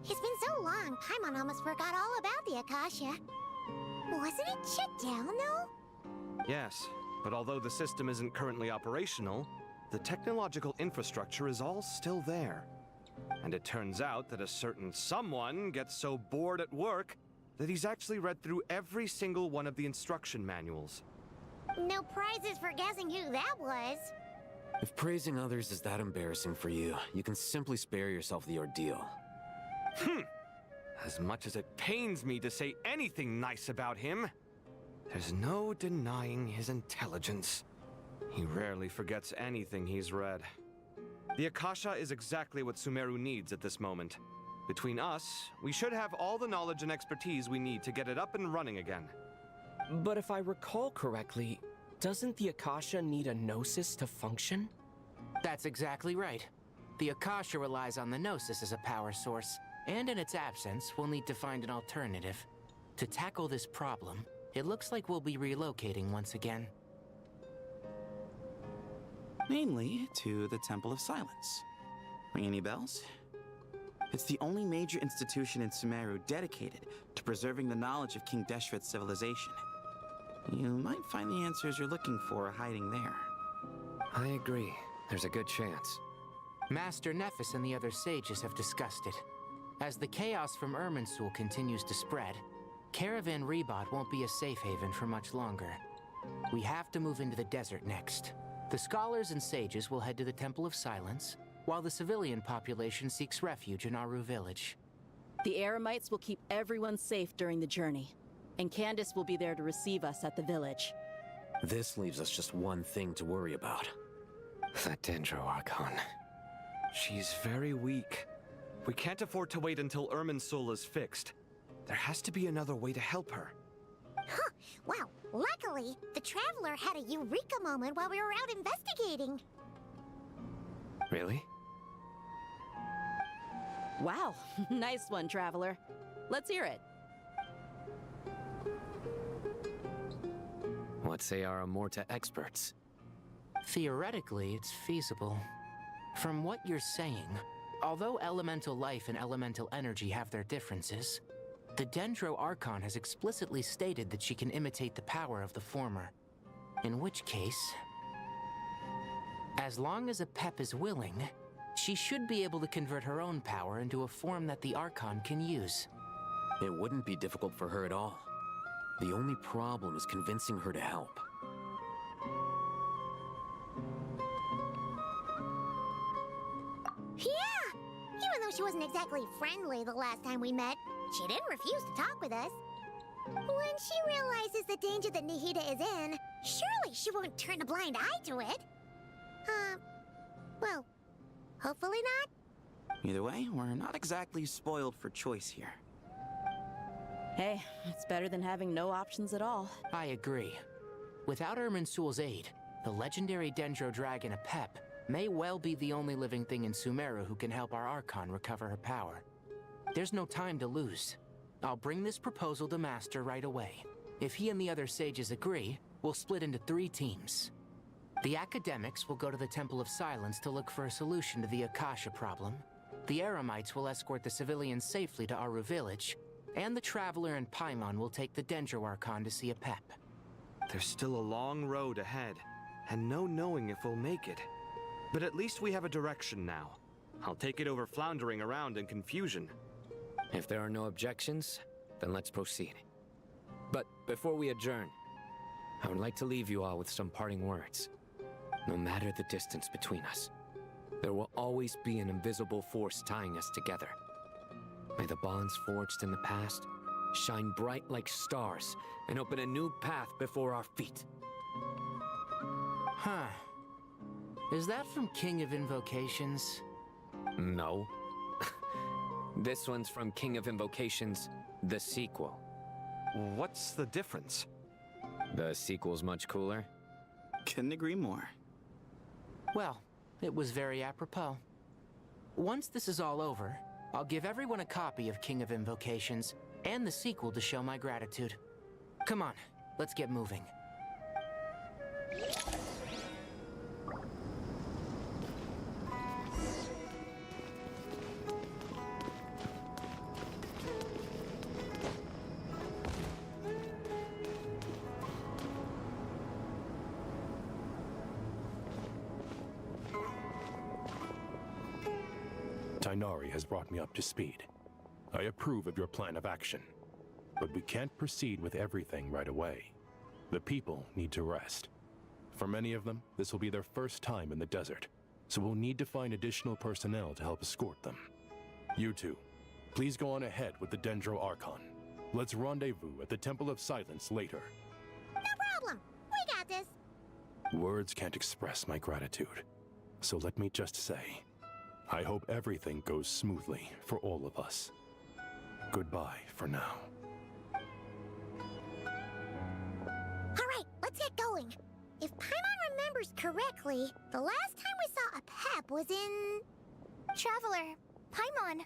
It's been so long, Paimon almost forgot all about the Akasha. Wasn't it shut down, though? Yes, but although the system isn't currently operational, the technological infrastructure is all still there. And it turns out that a certain someone gets so bored at work that he's actually read through every single one of the instruction manuals. No prizes for guessing who that was. If praising others is that embarrassing for you, you can simply spare yourself the ordeal. As much as it pains me to say anything nice about him, there's no denying his intelligence. He rarely forgets anything he's read. The Akasha is exactly what Sumeru needs at this moment. Between us, we should have all the knowledge and expertise we need to get it up and running again. But if I recall correctly, doesn't the Akasha need a Gnosis to function? That's exactly right. The Akasha relies on the Gnosis as a power source, and in its absence, we'll need to find an alternative. To tackle this problem, it looks like we'll be relocating once again. Namely, to the Temple of Silence. Ring any bells? It's the only major institution in Sumeru dedicated to preserving the knowledge of King Deshret's civilization. You might find the answers you're looking for hiding there. I agree. There's a good chance. Master Nephis and the other sages have discussed it. As the chaos from Irminsul continues to spread, Caravan Rebot won't be a safe haven for much longer. We have to move into the desert next. The scholars and sages will head to the Temple of Silence, while the civilian population seeks refuge in Aru village. The Eremites will keep everyone safe during the journey, and Candace will be there to receive us at the village. This leaves us just one thing to worry about. That Dendro Archon. She's very weak. We can't afford to wait until Irminsul is fixed. There has to be another way to help her. Huh. Well, luckily, the Traveler had a eureka moment while we were out investigating. Really? Wow, nice one, Traveler. Let's hear it. What say our Amorta experts? Theoretically, it's feasible. From what you're saying, although elemental life and elemental energy have their differences, the Dendro Archon has explicitly stated that she can imitate the power of the former. In which case, as long as a Pep is willing, she should be able to convert her own power into a form that the Archon can use. It wouldn't be difficult for her at all. The only problem is convincing her to help. Yeah! Even though she wasn't exactly friendly the last time we met, she didn't refuse to talk with us. When she realizes the danger that Nihida is in, surely she won't turn a blind eye to it. Well, hopefully not. Either way, we're not exactly spoiled for choice here. Hey, it's better than having no options at all. I agree. Without Irminsul's aid, the legendary Dendro Dragon Apep may well be the only living thing in Sumeru who can help our Archon recover her power. There's no time to lose. I'll bring this proposal to Master right away. If he and the other sages agree, we'll split into 3 teams. The academics will go to the Temple of Silence to look for a solution to the Akasha problem. The Eremites will escort the civilians safely to Aru Village, and the Traveler and Paimon will take the Dendro Archon to see Apep. There's still a long road ahead, and no knowing if we'll make it. But at least we have a direction now. I'll take it over floundering around in confusion. If there are no objections, then let's proceed. But before we adjourn, I would like to leave you all with some parting words. No matter the distance between us, there will always be an invisible force tying us together. May the bonds forged in the past shine bright like stars and open a new path before our feet. Huh. Is that from King of Invocations? No. This one's from King of Invocations, the sequel. What's the difference? The sequel's much cooler. Couldn't agree more. Well, it was very apropos. Once this is all over, I'll give everyone a copy of King of Invocations and the sequel to show my gratitude. Come on, let's get moving. Tighnari has brought me up to speed. I approve of your plan of action, but we can't proceed with everything right away. The people need to rest. For many of them, this will be their first time in the desert, so we'll need to find additional personnel to help escort them. You two, please go on ahead with the Dendro Archon. Let's rendezvous at the Temple of Silence later. No problem. We got this. Words can't express my gratitude, so let me just say, I hope everything goes smoothly for all of us. Goodbye for now. Alright, let's get going. If Paimon remembers correctly, the last time we saw a Pep was in... Traveler, Paimon.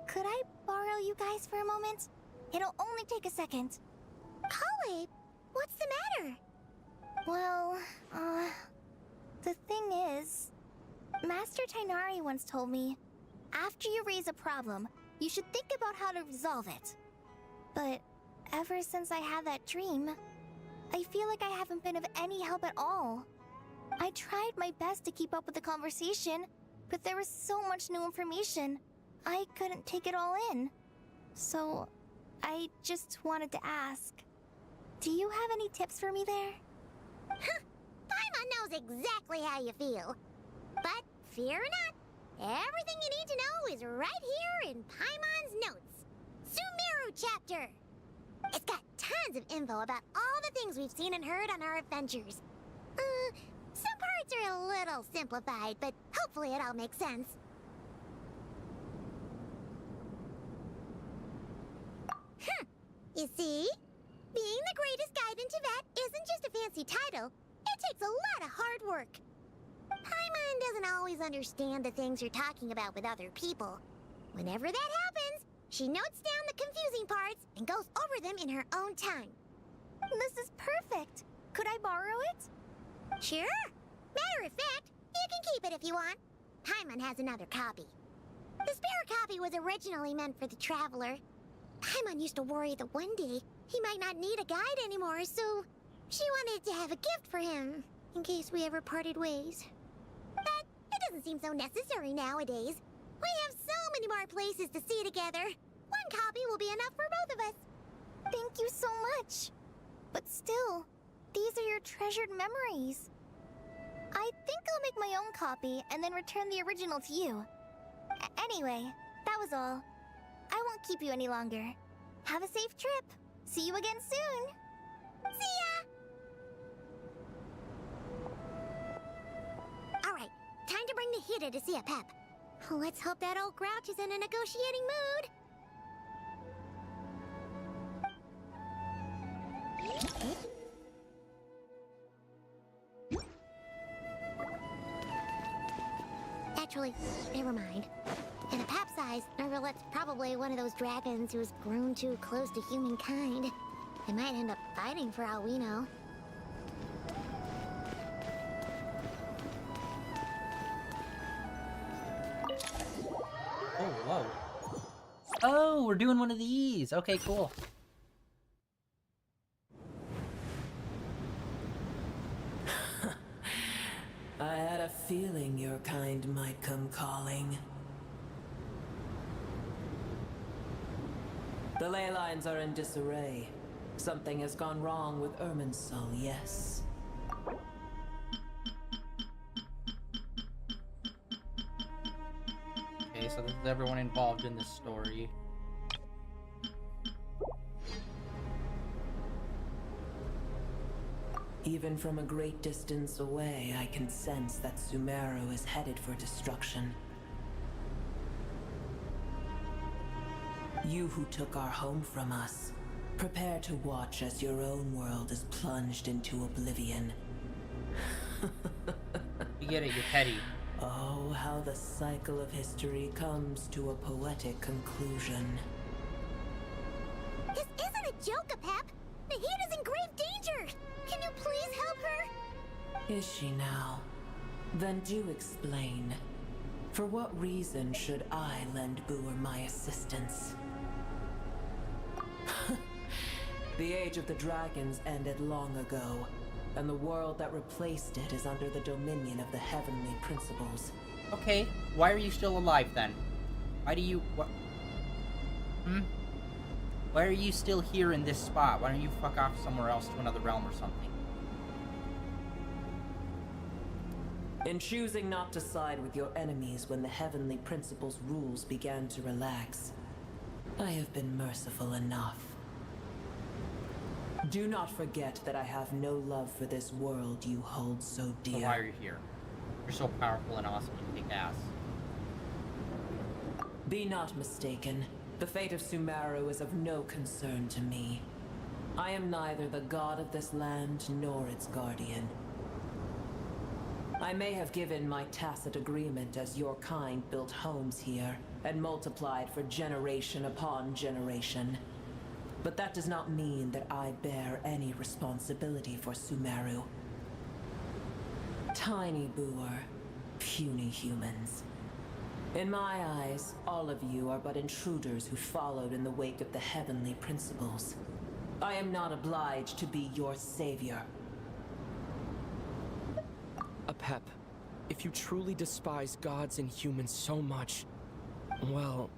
Could I borrow you guys for a moment? It'll only take a second. Kale, what's the matter? Well, the thing is... Master Tighnari once told me, after you raise a problem, you should think about how to resolve it. But ever since I had that dream, I feel like I haven't been of any help at all. I tried my best to keep up with the conversation, but there was so much new information, I couldn't take it all in. So, I just wanted to ask, do you have any tips for me there? Huh, Paimon knows exactly how you feel. But fear not, everything you need to know is right here in Paimon's notes. Sumeru chapter! It's got tons of info about all the things we've seen and heard on our adventures. Some parts are a little simplified, but hopefully it all makes sense. You see? Being the greatest guide in Tibet isn't just a fancy title. It takes a lot of hard work. Paimon doesn't always understand the things you're talking about with other people. Whenever that happens, she notes down the confusing parts and goes over them in her own time. This is perfect. Could I borrow it? Sure. Matter of fact, you can keep it if you want. Paimon has another copy. The spare copy was originally meant for the traveler. Paimon used to worry that one day he might not need a guide anymore, so she wanted to have a gift for him, in case we ever parted ways. But it doesn't seem so necessary nowadays. We have so many more places to see together. One copy will be enough for both of us. Thank you so much. But still, these are your treasured memories. I think I'll make my own copy and then return the original to you. Anyway, that was all. I won't keep you any longer. Have a safe trip. See you again soon. See ya! Alright, time to bring the hitter to see a Pep. Let's hope that old grouch is in a negotiating mood. Actually, never mind. In a Pep size, Nervalet's probably one of those dragons who's grown too close to humankind. They might end up fighting for all we know. Oh, whoa. Oh, we're doing one of these. Okay, cool. I had a feeling your kind might come calling. The ley lines are in disarray. Something has gone wrong with Irminsul, yes. Okay, so this is everyone involved in this story. Even from a great distance away, I can sense that Sumeru is headed for destruction. You who took our home from us, prepare to watch as your own world is plunged into oblivion. You get it, you're petty. Oh, how the cycle of history comes to a poetic conclusion. This isn't a joke, Apep! Nahida's in grave danger! Can you please help her? Is she now? Then do explain. For what reason should I lend Boor my assistance? The age of the dragons ended long ago, and the world that replaced it is under the dominion of the heavenly principles. Okay, why are you still alive then? Why do you... what? Why are you still here in this spot? Why don't you fuck off somewhere else to another realm or something? In choosing not to side with your enemies when the heavenly principles' rules began to relax, I have been merciful enough. Do not forget that I have no love for this world you hold so dear. So why are you here? You're so powerful and awesome, you kick ass. Be not mistaken. The fate of Sumeru is of no concern to me. I am neither the god of this land nor its guardian. I may have given my tacit agreement as your kind built homes here and multiplied for generation upon generation. But that does not mean that I bear any responsibility for Sumeru. Tiny Boor, puny humans. In my eyes, all of you are but intruders who followed in the wake of the heavenly principles. I am not obliged to be your savior. Apep, if you truly despise gods and humans so much, well,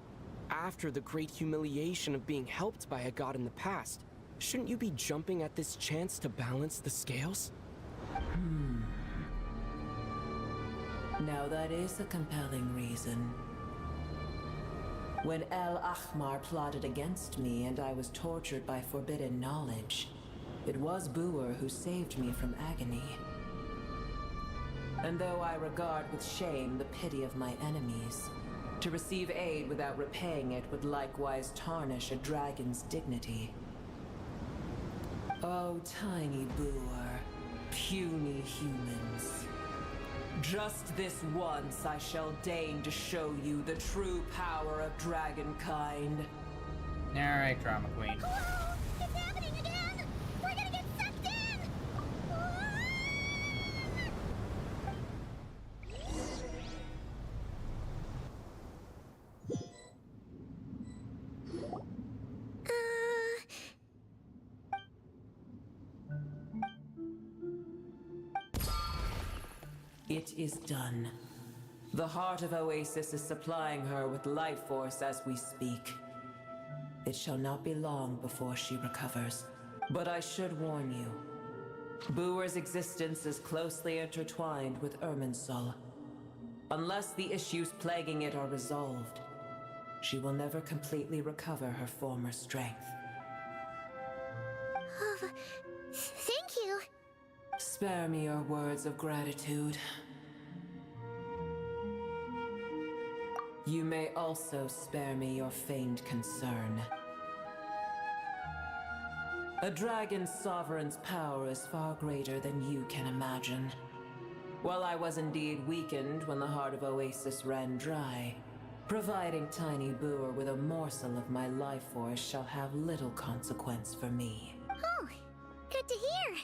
after the great humiliation of being helped by a god in the past, shouldn't you be jumping at this chance to balance the scales? Now that is a compelling reason. When El Ahmar plotted against me and I was tortured by forbidden knowledge, it was Boor who saved me from agony. And though I regard with shame the pity of my enemies, to receive aid without repaying it would likewise tarnish a dragon's dignity. Oh, tiny Boer, puny humans. Just this once I shall deign to show you the true power of dragonkind. Alright, Drama Queen. Hello? It's happening again! We're gonna get sucked in! It is done. The heart of Oasis is supplying her with life force as we speak. It shall not be long before she recovers. But I should warn you. Boer's existence is closely intertwined with Irminsul. Unless the issues plaguing it are resolved, she will never completely recover her former strength. Thank you. Spare me your words of gratitude. You may also spare me your feigned concern. A dragon's sovereign's power is far greater than you can imagine. While I was indeed weakened when the heart of Oasis ran dry, providing Tiny Boer with a morsel of my life force shall have little consequence for me. Oh, good to hear.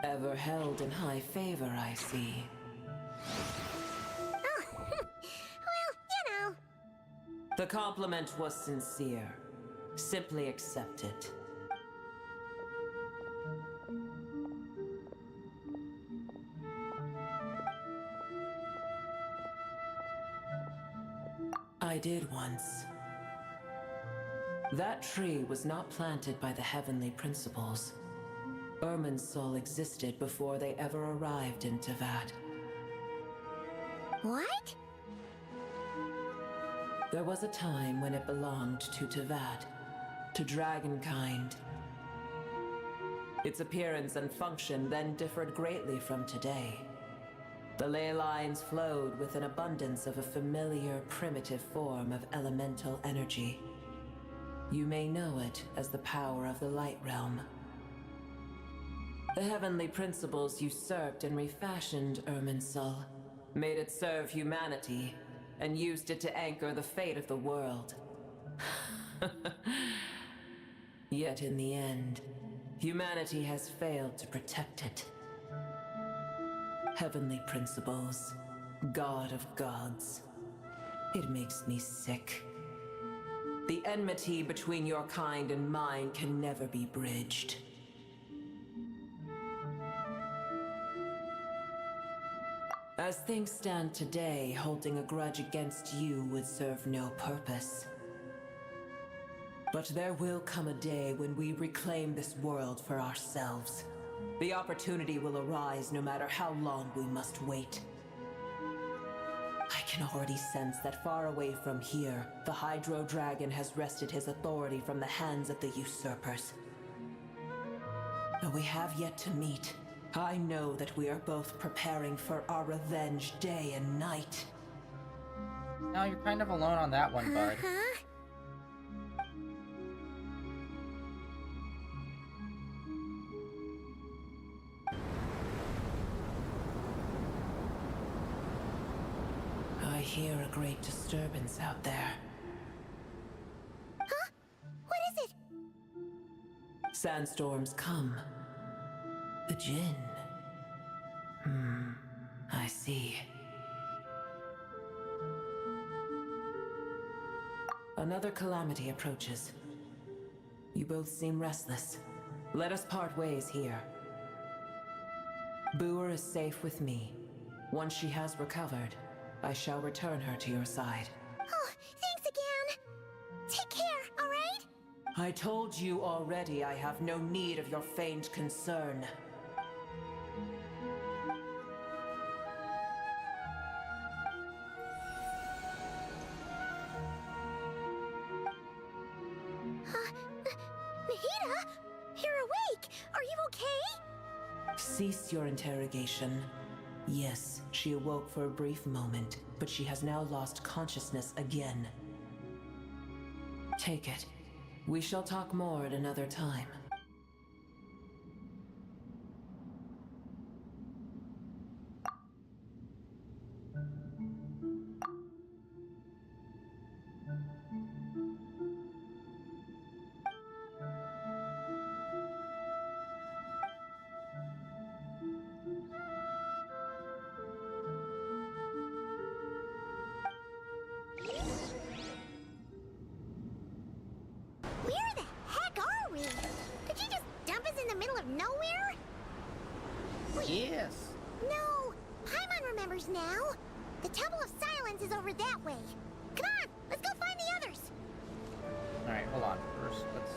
Ever held in high favor, I see. Oh, well, you know. The compliment was sincere. Simply accept it. I did once. That tree was not planted by the heavenly principles. Irminsul existed before they ever arrived in Teyvat. What? There was a time when it belonged to Teyvat, to dragonkind. Its appearance and function then differed greatly from today. The ley lines flowed with an abundance of a familiar, primitive form of elemental energy. You may know it as the power of the Light Realm. The heavenly principles usurped and refashioned Irminsul, made it serve humanity, and used it to anchor the fate of the world. Yet in the end, humanity has failed to protect it. Heavenly principles, God of gods. It makes me sick. The enmity between your kind and mine can never be bridged. As things stand today, holding a grudge against you would serve no purpose. But there will come a day when we reclaim this world for ourselves. The opportunity will arise no matter how long we must wait. I can already sense that far away from here, the Hydro Dragon has wrested his authority from the hands of the usurpers. Though we have yet to meet, I know that we are both preparing for our revenge day and night. Now you're kind of alone on that one, bud. I hear a great disturbance out there. Huh? What is it? Sandstorms come. The Jinn. I see. Another calamity approaches. You both seem restless. Let us part ways here. Boer is safe with me. Once she has recovered, I shall return her to your side. Oh, thanks again. Take care, all right? I told you already I have no need of your feigned concern. Nahida? You're awake! Are you okay? Cease your interrogation. Yes, she awoke for a brief moment, but she has now lost consciousness again. Take it. We shall talk more at another time. Where the heck are we? Did you just dump us in the middle of nowhere? Wait. Yes. No, Paimon remembers now. The Temple of Silence is over that way. Come on, let's go find the others. All right, hold on. First, let's.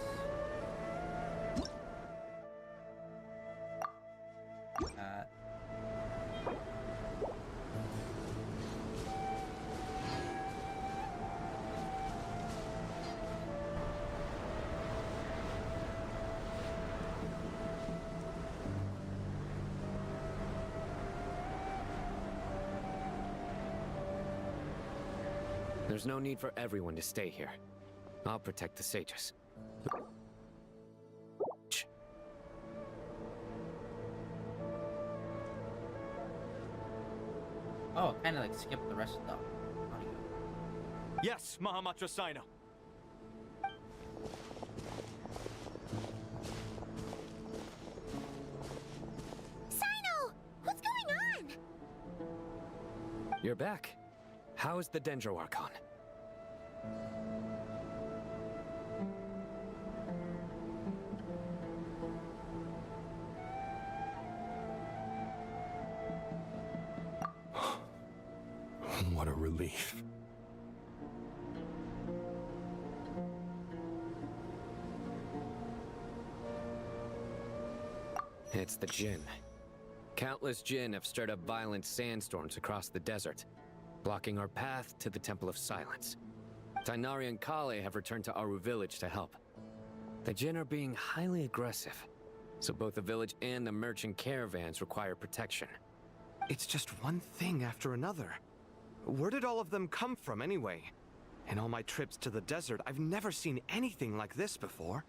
There's no need for everyone to stay here. I'll protect the sages. Oh, kind of like skip the rest of the audio. Yes, Mahamacho Sino. Sino! What's going on? You're back. How is the Dendro Archon? What a relief. It's the Jinn. Countless Jinn have stirred up violent sandstorms across the desert, blocking our path to the Temple of Silence. Tighnari and Kale have returned to Aru village to help. The Jinn are being highly aggressive, so both the village and the merchant caravans require protection. It's just one thing after another. Where did all of them come from anyway? In all my trips to the desert, I've never seen anything like this before.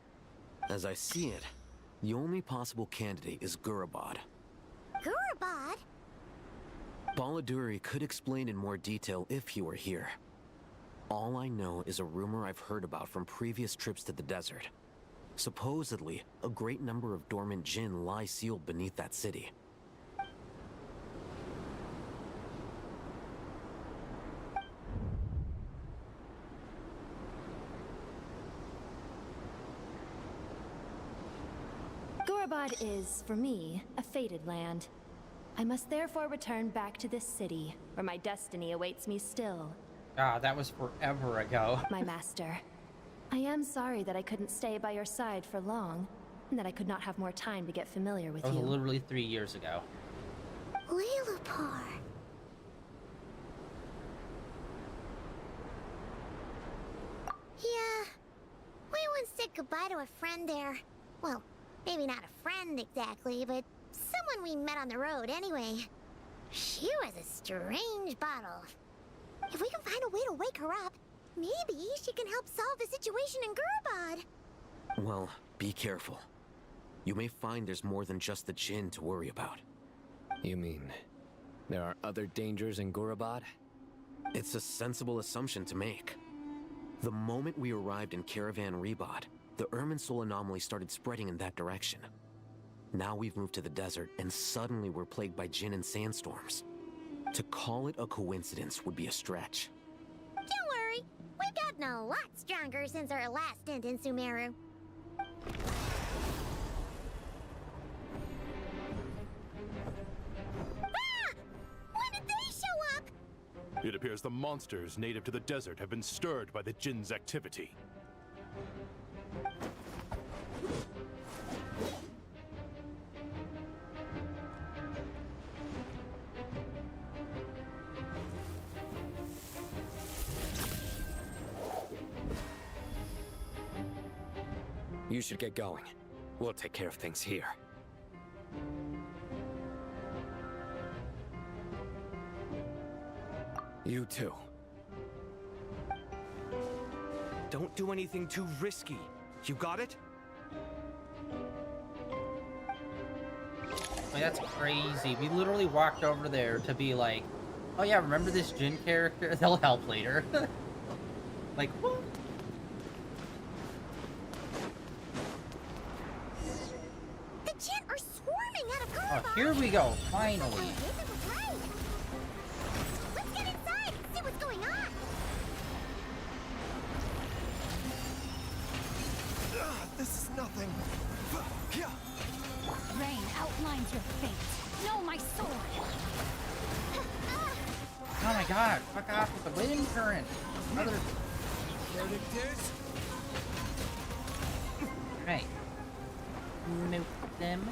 As I see it, the only possible candidate is Gurabad. Gurabad? Baladuri could explain in more detail if he were here. All I know is a rumor I've heard about from previous trips to the desert. Supposedly, a great number of dormant Jinn lie sealed beneath that city. Gurabad is, for me, a fated land. I must therefore return back to this city, where my destiny awaits me still. Ah, that was forever ago. My master, I am sorry that I couldn't stay by your side for long, and that I could not have more time to get familiar with That was you. literally 3 years ago. Lilupar. Yeah, we once said goodbye to a friend there. Well, maybe not a friend exactly, but someone we met on the road anyway. She was a strange bottle. If we can find a way to wake her up, maybe she can help solve the situation in Gurabad. Well, be careful. You may find there's more than just the Jinn to worry about. You mean, there are other dangers in Gurabad? It's a sensible assumption to make. The moment we arrived in Caravan Rebod, the Irminsul anomaly started spreading in that direction. Now we've moved to the desert, and suddenly we're plagued by Jinn and sandstorms. To call it a coincidence would be a stretch. Don't worry, we've gotten a lot stronger since our last stint in Sumeru. Ah! When did they show up? It appears the monsters native to the desert have been stirred by the Jinn's activity. You should get going. We'll take care of things here. You too. Don't do anything too risky. You got it? I mean, that's crazy. We literally walked over there to be like, oh yeah, remember this Jin character? They'll help later. Like, what? The Jin are swarming out of Gurba. Oh, here we go, finally. Let's get inside and see what's going on. This is nothing. Rain outlines your fate. Know my sword. Oh my god, fuck off with the wind current. Another... Right. Nuke them.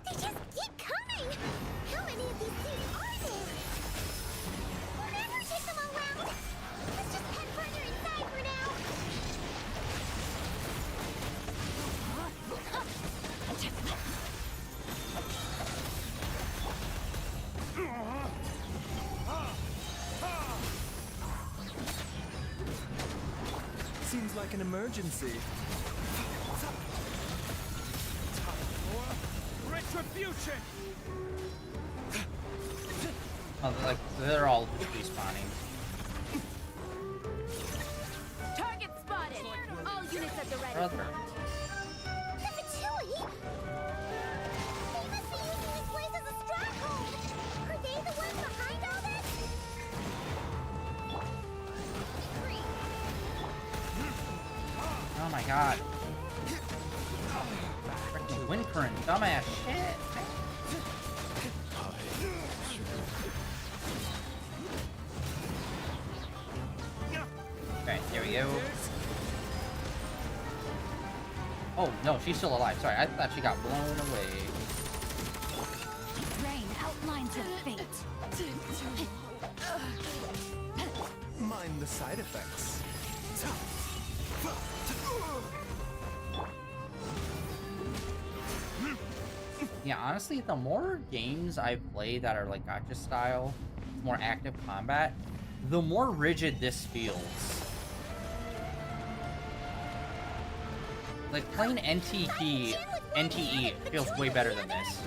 They just keep coming. How many of these things are there? We'll never take them all round. Let's just head further inside for now. Seems like an emergency. Retribution! Oh, like, they're all just respawning. Target spotted. All units at the ready. Brother. The Fatui! They must be using this place as a stronghold! Are they the ones behind all this? Oh my god. Freaking wind current, dumbass shit. Okay, there we go. Oh, no, she's still alive. Sorry, I thought she got blown away. Rain outlines your fate. Mind the side effects. Yeah, honestly, the more games I play that are like gacha style, more active combat, the more rigid this feels. Like playing NTE feels way better than this.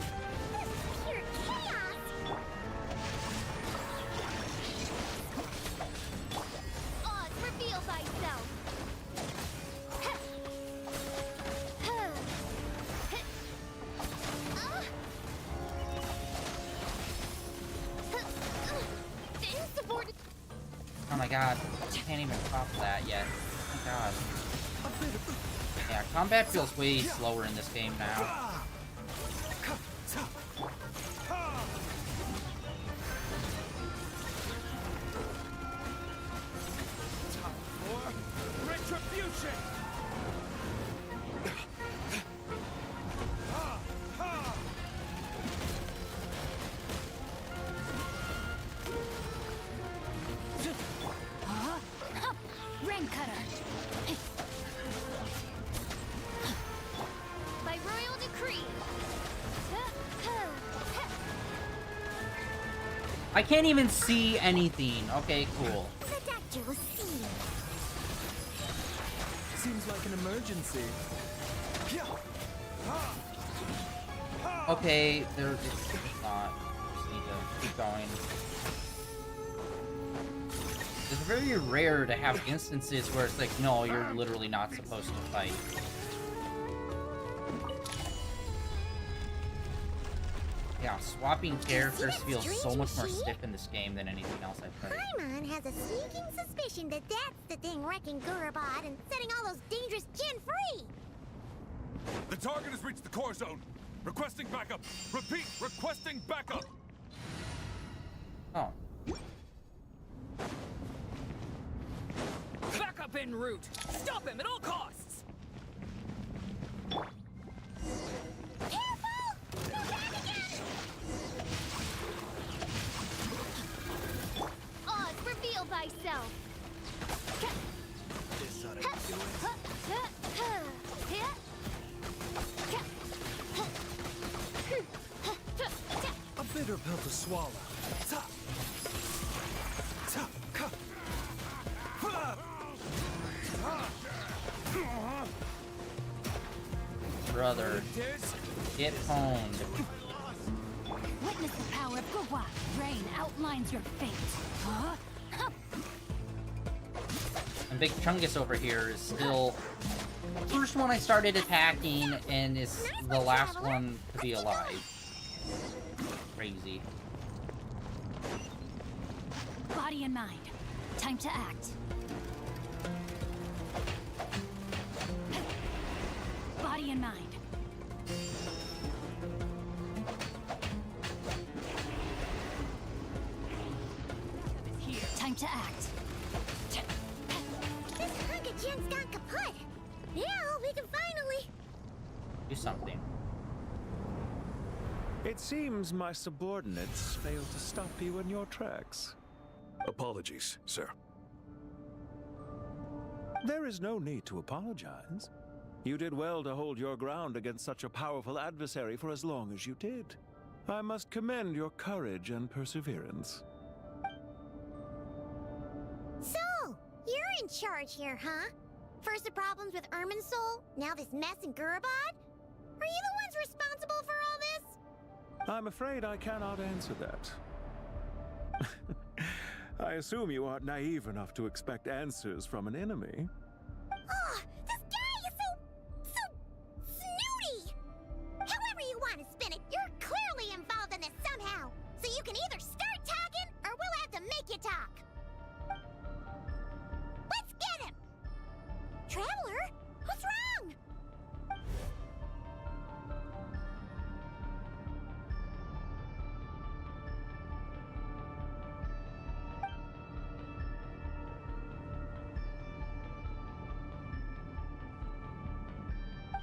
Oz, reveal thyself! Oh my god, I can't even pop that yet. Oh my god. Yeah, combat feels way slower in this game now. Retribution! Rain cutter. By royal decree. I can't even see anything. Okay, cool. Seductive scene. Seems like an emergency. Okay, it's not. Just need to keep going. It's very rare to have instances where it's like, no, you're literally not supposed to fight. Yeah, swapping characters feels so much more stiff in this game than anything else I've played. Paimon has a sneaking suspicion that that's the thing wrecking Gurabad and setting all those dangerous Jin free! The target has reached the core zone. Requesting backup. Repeat, requesting backup. Oh. Backup en route. Stop him at all costs. Careful! myself. This ought to do it. A bitter pill to swallow. Brother, get honed. Witness the power of Gugwa. Rain outlines your fate. Huh? And Big Chungus over here is still the first one I started attacking and is the last one to be alive. Crazy. Body and mind. Time to act. Body and mind. Time to act. This hunk of gen's gone kaput. Now we can finally do something. It seems my subordinates failed to stop you in your tracks. Apologies, sir. There is no need to apologize. You did well to hold your ground against such a powerful adversary for as long as you did. I must commend your courage and perseverance. So, you're in charge here, huh? First the problems with Irminsul, now this mess in Gurabad? Are you the ones responsible for all this? I'm afraid I cannot answer that. I assume you aren't naive enough to expect answers from an enemy. Oh, this guy is so snooty! However you want to spin it, you're clearly involved in this somehow. So you can either start talking, or we'll have to make you talk. Let's get him! Traveler, what's wrong?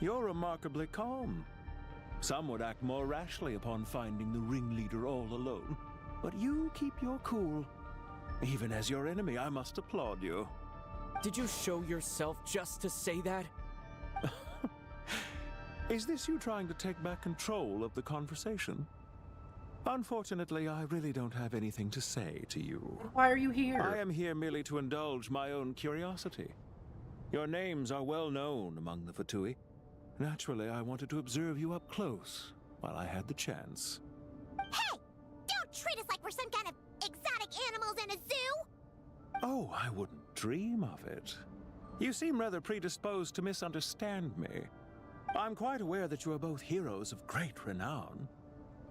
You're remarkably calm. Some would act more rashly upon finding the ringleader all alone. But you keep your cool. Even as your enemy, I must applaud you. Did you show yourself just to say that? Is this you trying to take back control of the conversation? Unfortunately, I really don't have anything to say to you. Why are you here? I am here merely to indulge my own curiosity. Your names are well known among the Fatui. Naturally, I wanted to observe you up close while I had the chance. Hey! Don't treat us like we're some kind of exotic animals in a zoo! Oh, I wouldn't dream of it. You seem rather predisposed to misunderstand me. I'm quite aware that you are both heroes of great renown.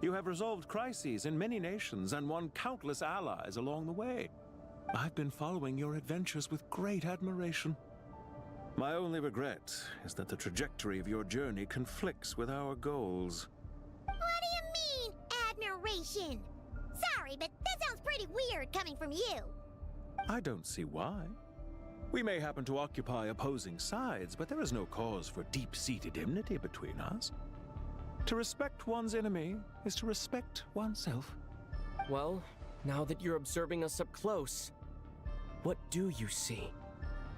You have resolved crises in many nations and won countless allies along the way. I've been following your adventures with great admiration. My only regret is that the trajectory of your journey conflicts with our goals. What do you mean, admiration? Sorry, but that sounds pretty weird coming from you. I don't see why. We may happen to occupy opposing sides, but there is no cause for deep-seated enmity between us. To respect one's enemy is to respect oneself. Well, now that you're observing us up close, what do you see?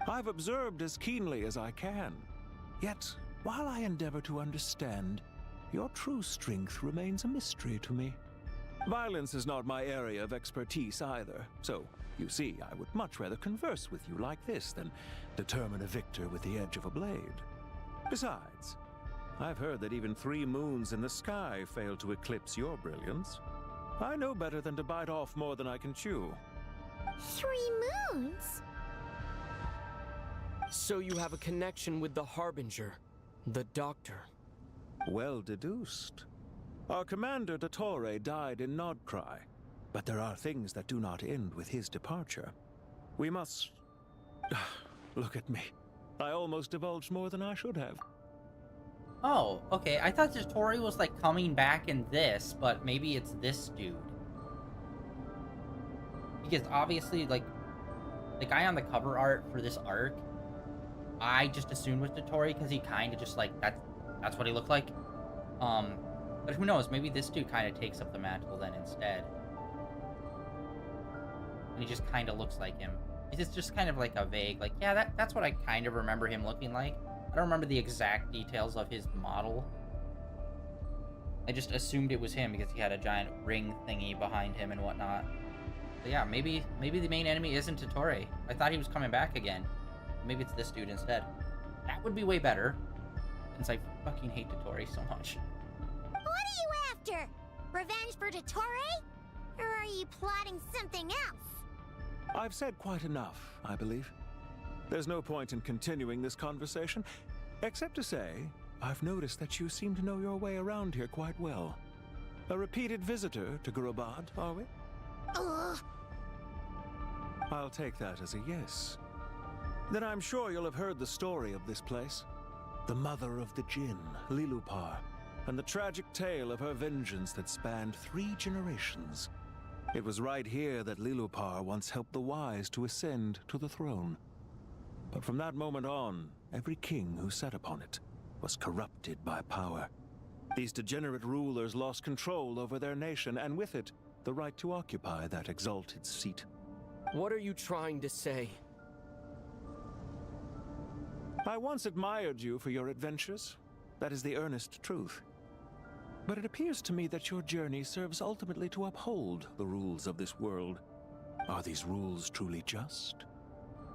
I've observed as keenly as I can. Yet, while I endeavor to understand, your true strength remains a mystery to me. Violence is not my area of expertise either, so, you see, I would much rather converse with you like this than determine a victor with the edge of a blade. Besides, I've heard that even 3 moons in the sky fail to eclipse your brilliance. I know better than to bite off more than I can chew. 3 moons? So you have a connection with the Harbinger, the Doctor. Well deduced. Our commander, Dottore, died in Nodcry, but there are things that do not end with his departure. We must... Look at me. I almost divulged more than I should have. Oh, okay. I thought Dottore was, like, coming back in this, but maybe it's this dude. Because obviously, like, the guy on the cover art for this arc, I just assumed was Dottore because he kind of just, like, that's what he looked like. But who knows? Maybe this dude kind of takes up the mantle then instead. And he just kind of looks like him. It's just kind of like a vague, like, yeah, that's what I kind of remember him looking like. I don't remember the exact details of his model. I just assumed it was him because he had a giant ring thingy behind him and whatnot. But yeah, maybe the main enemy isn't Totore. I thought he was coming back again. Maybe it's this dude instead. That would be way better, since I fucking hate Totore so much. What are you after? Revenge for Totore? Or are you plotting something else? I've said quite enough, I believe. There's no point in continuing this conversation, except to say, I've noticed that you seem to know your way around here quite well. A repeated visitor to Gurabad, are we? I'll take that as a yes. Then I'm sure you'll have heard the story of this place. The mother of the Jinn, Lilupar, and the tragic tale of her vengeance that spanned 3 generations. It was right here that Lilupar once helped the wise to ascend to the throne. But from that moment on, every king who sat upon it was corrupted by power. These degenerate rulers lost control over their nation, and with it, the right to occupy that exalted seat. What are you trying to say? I once admired you for your adventures. That is the earnest truth. But it appears to me that your journey serves ultimately to uphold the rules of this world. Are these rules truly just?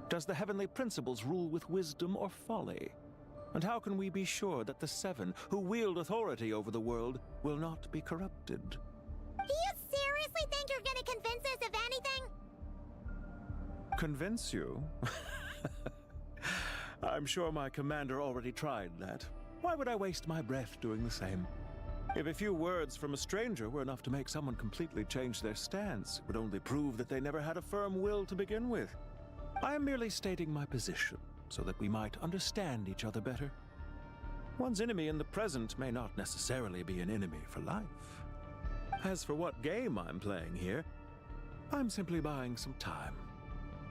Does the heavenly principles rule with wisdom or folly? And how can we be sure that the 7 who wield authority over the world will not be corrupted? Do you seriously think you're gonna convince us of anything? Convince you? I'm sure my commander already tried that. Why would I waste my breath doing the same? If a few words from a stranger were enough to make someone completely change their stance, it would only prove that they never had a firm will to begin with. I am merely stating my position, so that we might understand each other better. One's enemy in the present may not necessarily be an enemy for life. As for what game I'm playing here, I'm simply buying some time.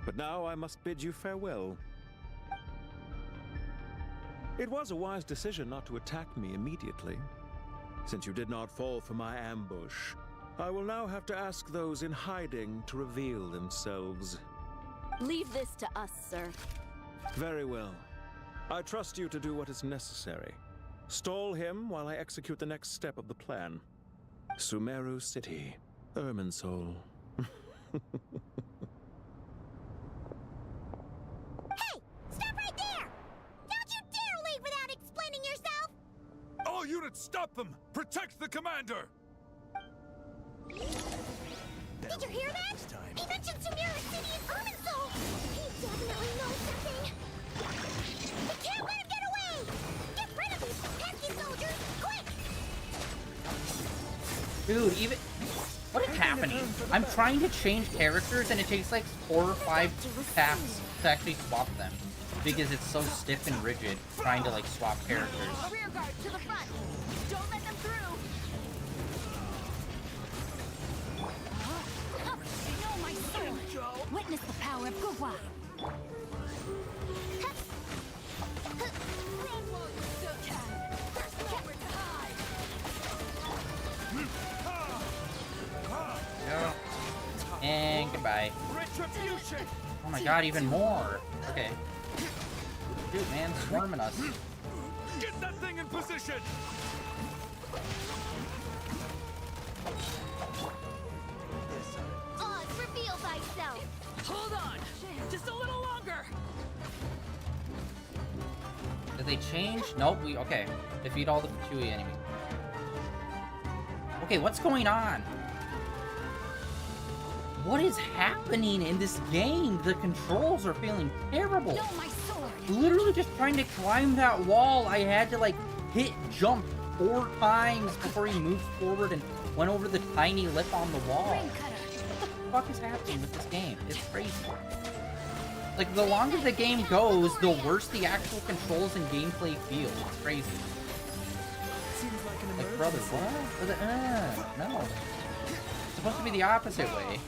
But now I must bid you farewell. It was a wise decision not to attack me immediately. Since you did not fall for my ambush, I will now have to ask those in hiding to reveal themselves. Leave this to us, sir. Very well. I trust you to do what is necessary. Stall him while I execute the next step of the plan. Sumeru City, Irminsul. Hey! Stop right there! Don't you dare leave without explaining yourself! All units, stop them! Protect the commander! Did you hear that? He mentioned Sumeru City and Irminsul! He definitely knows something! We can't let him get away! Get rid of these pesky soldiers, quick! Dude, even... What is happening? I'm trying to change characters and it takes like 4 or 5 taps to actually swap them. Because it's so stiff and rigid, trying to like swap characters. A rear guard to the front. Don't let them through. Know my soul. Witness the power of Gugwa. And goodbye. Oh my god, even more. Okay. Dude, man, swarming us. Get that thing in position! Oz, reveal thyself! Hold on. Just a little longer. Did they change? Nope, okay. Defeat all the Chewy enemies. Okay, what's going on? What is happening in this game? The controls are feeling terrible. No, my sword. Literally just trying to climb that wall, I had to like hit jump 4 times before he moved forward and went over the tiny lip on the wall. What the fuck is happening with this game? It's crazy. Like, the longer the game goes, the worse the actual controls and gameplay feel. It's crazy. Like, brother, what? No. It's supposed to be the opposite way.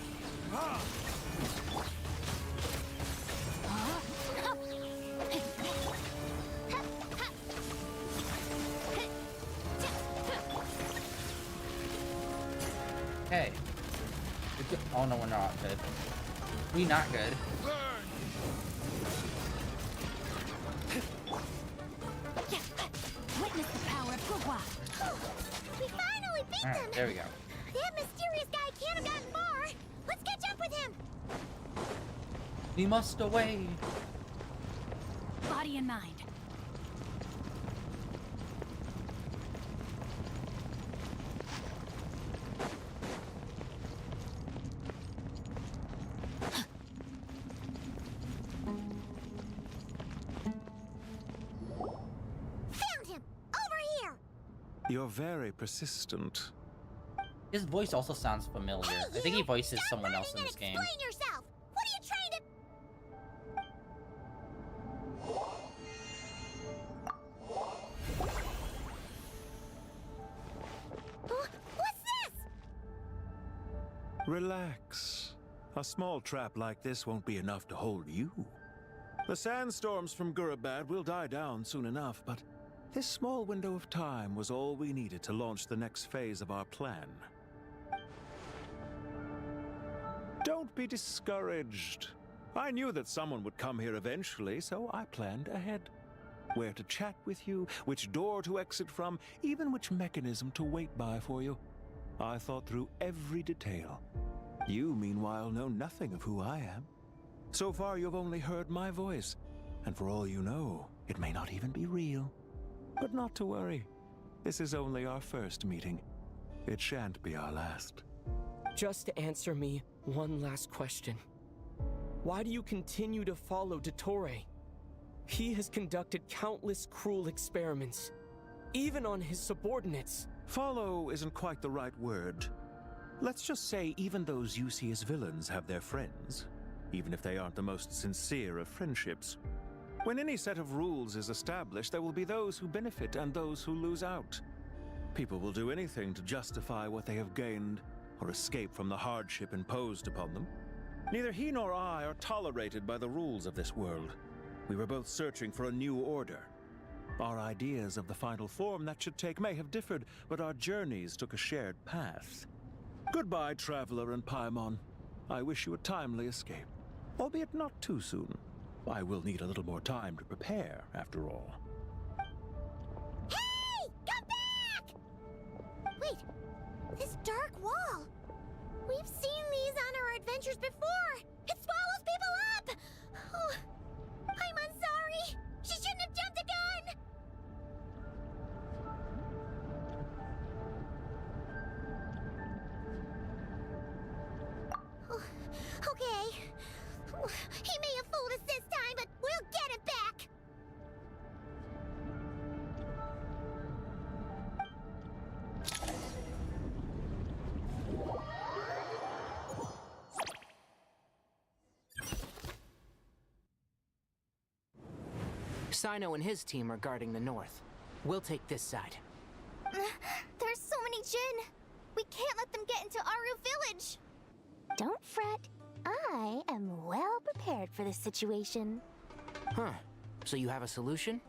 Okay. Oh no, we're not. Good. We not good. Witness the power of Gugwa. We finally beat them! There we go. That mysterious guy can't have gotten far! Let's catch up with him! We must away. Body and mind. Found him! Over here! You're very persistent. His voice also sounds familiar. I think he voices someone else in this game. Explain yourself! What are you trying to... What's this? Relax. A small trap like this won't be enough to hold you. The sandstorms from Gurabad will die down soon enough, but this small window of time was all we needed to launch the next phase of our plan. Don't be discouraged. I knew that someone would come here eventually, so I planned ahead. Where to chat with you, which door to exit from, even which mechanism to wait by for you. I thought through every detail. You, meanwhile, know nothing of who I am. So far, you've only heard my voice, and for all you know, it may not even be real. But not to worry. This is only our first meeting. It shan't be our last. Just answer me one last question. Why do you continue to follow Dottore? He has conducted countless cruel experiments, even on his subordinates. Follow isn't quite the right word. Let's just say even those you see as villains have their friends, even if they aren't the most sincere of friendships. When any set of rules is established, there will be those who benefit and those who lose out. People will do anything to justify what they have gained or escape from the hardship imposed upon them. Neither he nor I are tolerated by the rules of this world. We were both searching for a new order. Our ideas of the final form that should take may have differed, but our journeys took a shared path. Goodbye, Traveler and Paimon. I wish you a timely escape, albeit not too soon. I will need a little more time to prepare, after all. Hey! Come back! Wait, this dark wall. We've seen these on our adventures before. It swallows people up! Oh, I'm sorry. She shouldn't have jumped the gun! Oh, okay. He may have fooled us this time, but we'll get it back! Sino and his team are guarding the north. We'll take this side. There's so many Jin. We can't let them get into Aru Village. Don't fret. I am well prepared for this situation. Huh. So you have a solution?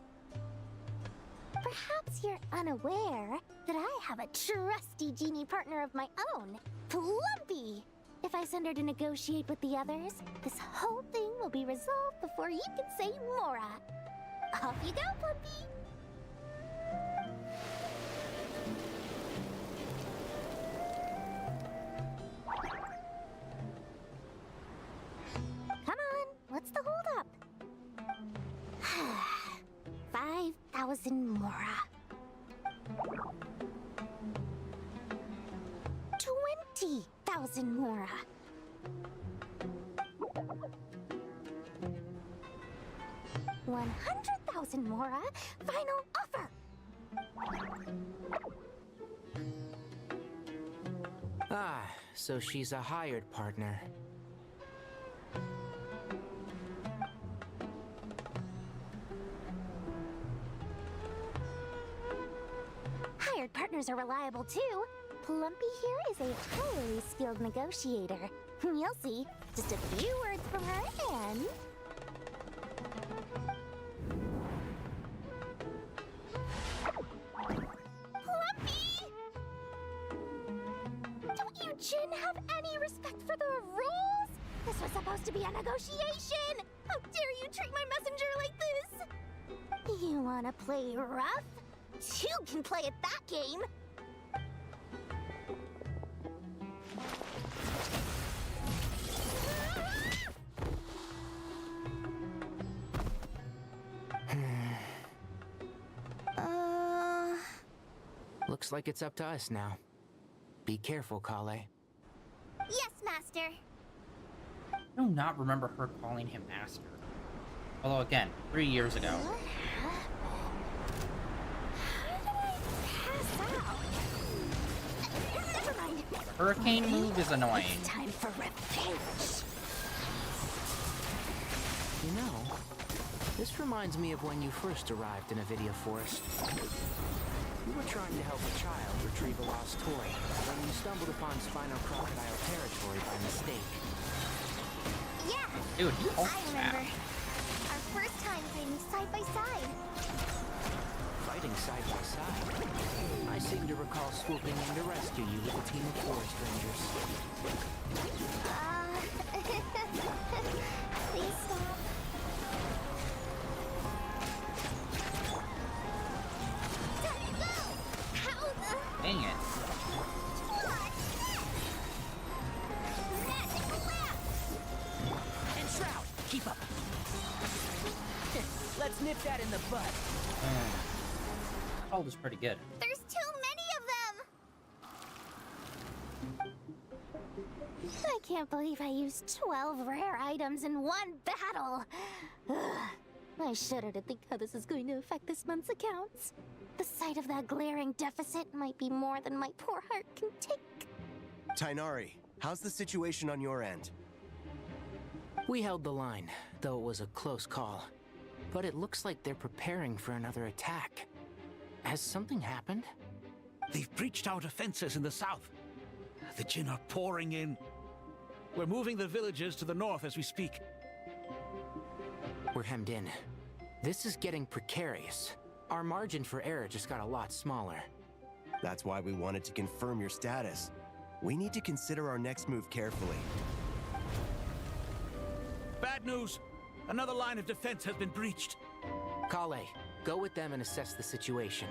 Perhaps you're unaware that I have a trusty genie partner of my own, Plumpy. If I send her to negotiate with the others, this whole thing will be resolved before you can say Mora. Off you go, Plumpy! Come on, what's the holdup? 5,000 Mora. 20,000 Mora. 100,000 Mora. Final offer. Ah, so she's a hired partner. Hired partners are reliable too. Plumpy here is a highly skilled negotiator. You'll see. Just a few words from her and... Plumpy! Don't you Jin have any respect for the rules? This was supposed supposed to be a negotiation! How dare you treat my messenger like this? You wanna play rough? Two can play at that game! Looks like it's up to us now. Be careful, Kale. Yes, Master. I do not remember her calling him Master. Although, again, 3 years ago. Never mind. The hurricane move is annoying. It's time for revenge. You know, this reminds me of when you first arrived in Avidia Forest. You were trying to help a child retrieve a lost toy when you stumbled upon Spino Crocodile territory by mistake. Yeah, dude, you I remember. Our first time fighting side by side. Fighting side by side? I seem to recall swooping in to rescue you with a team of forest rangers. Please stop. Dang it. And Shroud, keep up. Let's nip that in the bud. Cold is pretty good. There's too many of them! I can't believe I used 12 rare items in one battle! Ugh. I shudder to think how this is going to affect this month's accounts. The sight of that glaring deficit might be more than my poor heart can take. Tighnari, how's the situation on your end? We held the line, though it was a close call. But it looks like they're preparing for another attack. Has something happened? They've breached our defenses in the south. The Jinn are pouring in. We're moving the villages to the north as we speak. We're hemmed in. This is getting precarious. Our margin for error just got a lot smaller. That's why we wanted to confirm your status. We need to consider our next move carefully. Bad news! Another line of defense has been breached. Kale, go with them and assess the situation.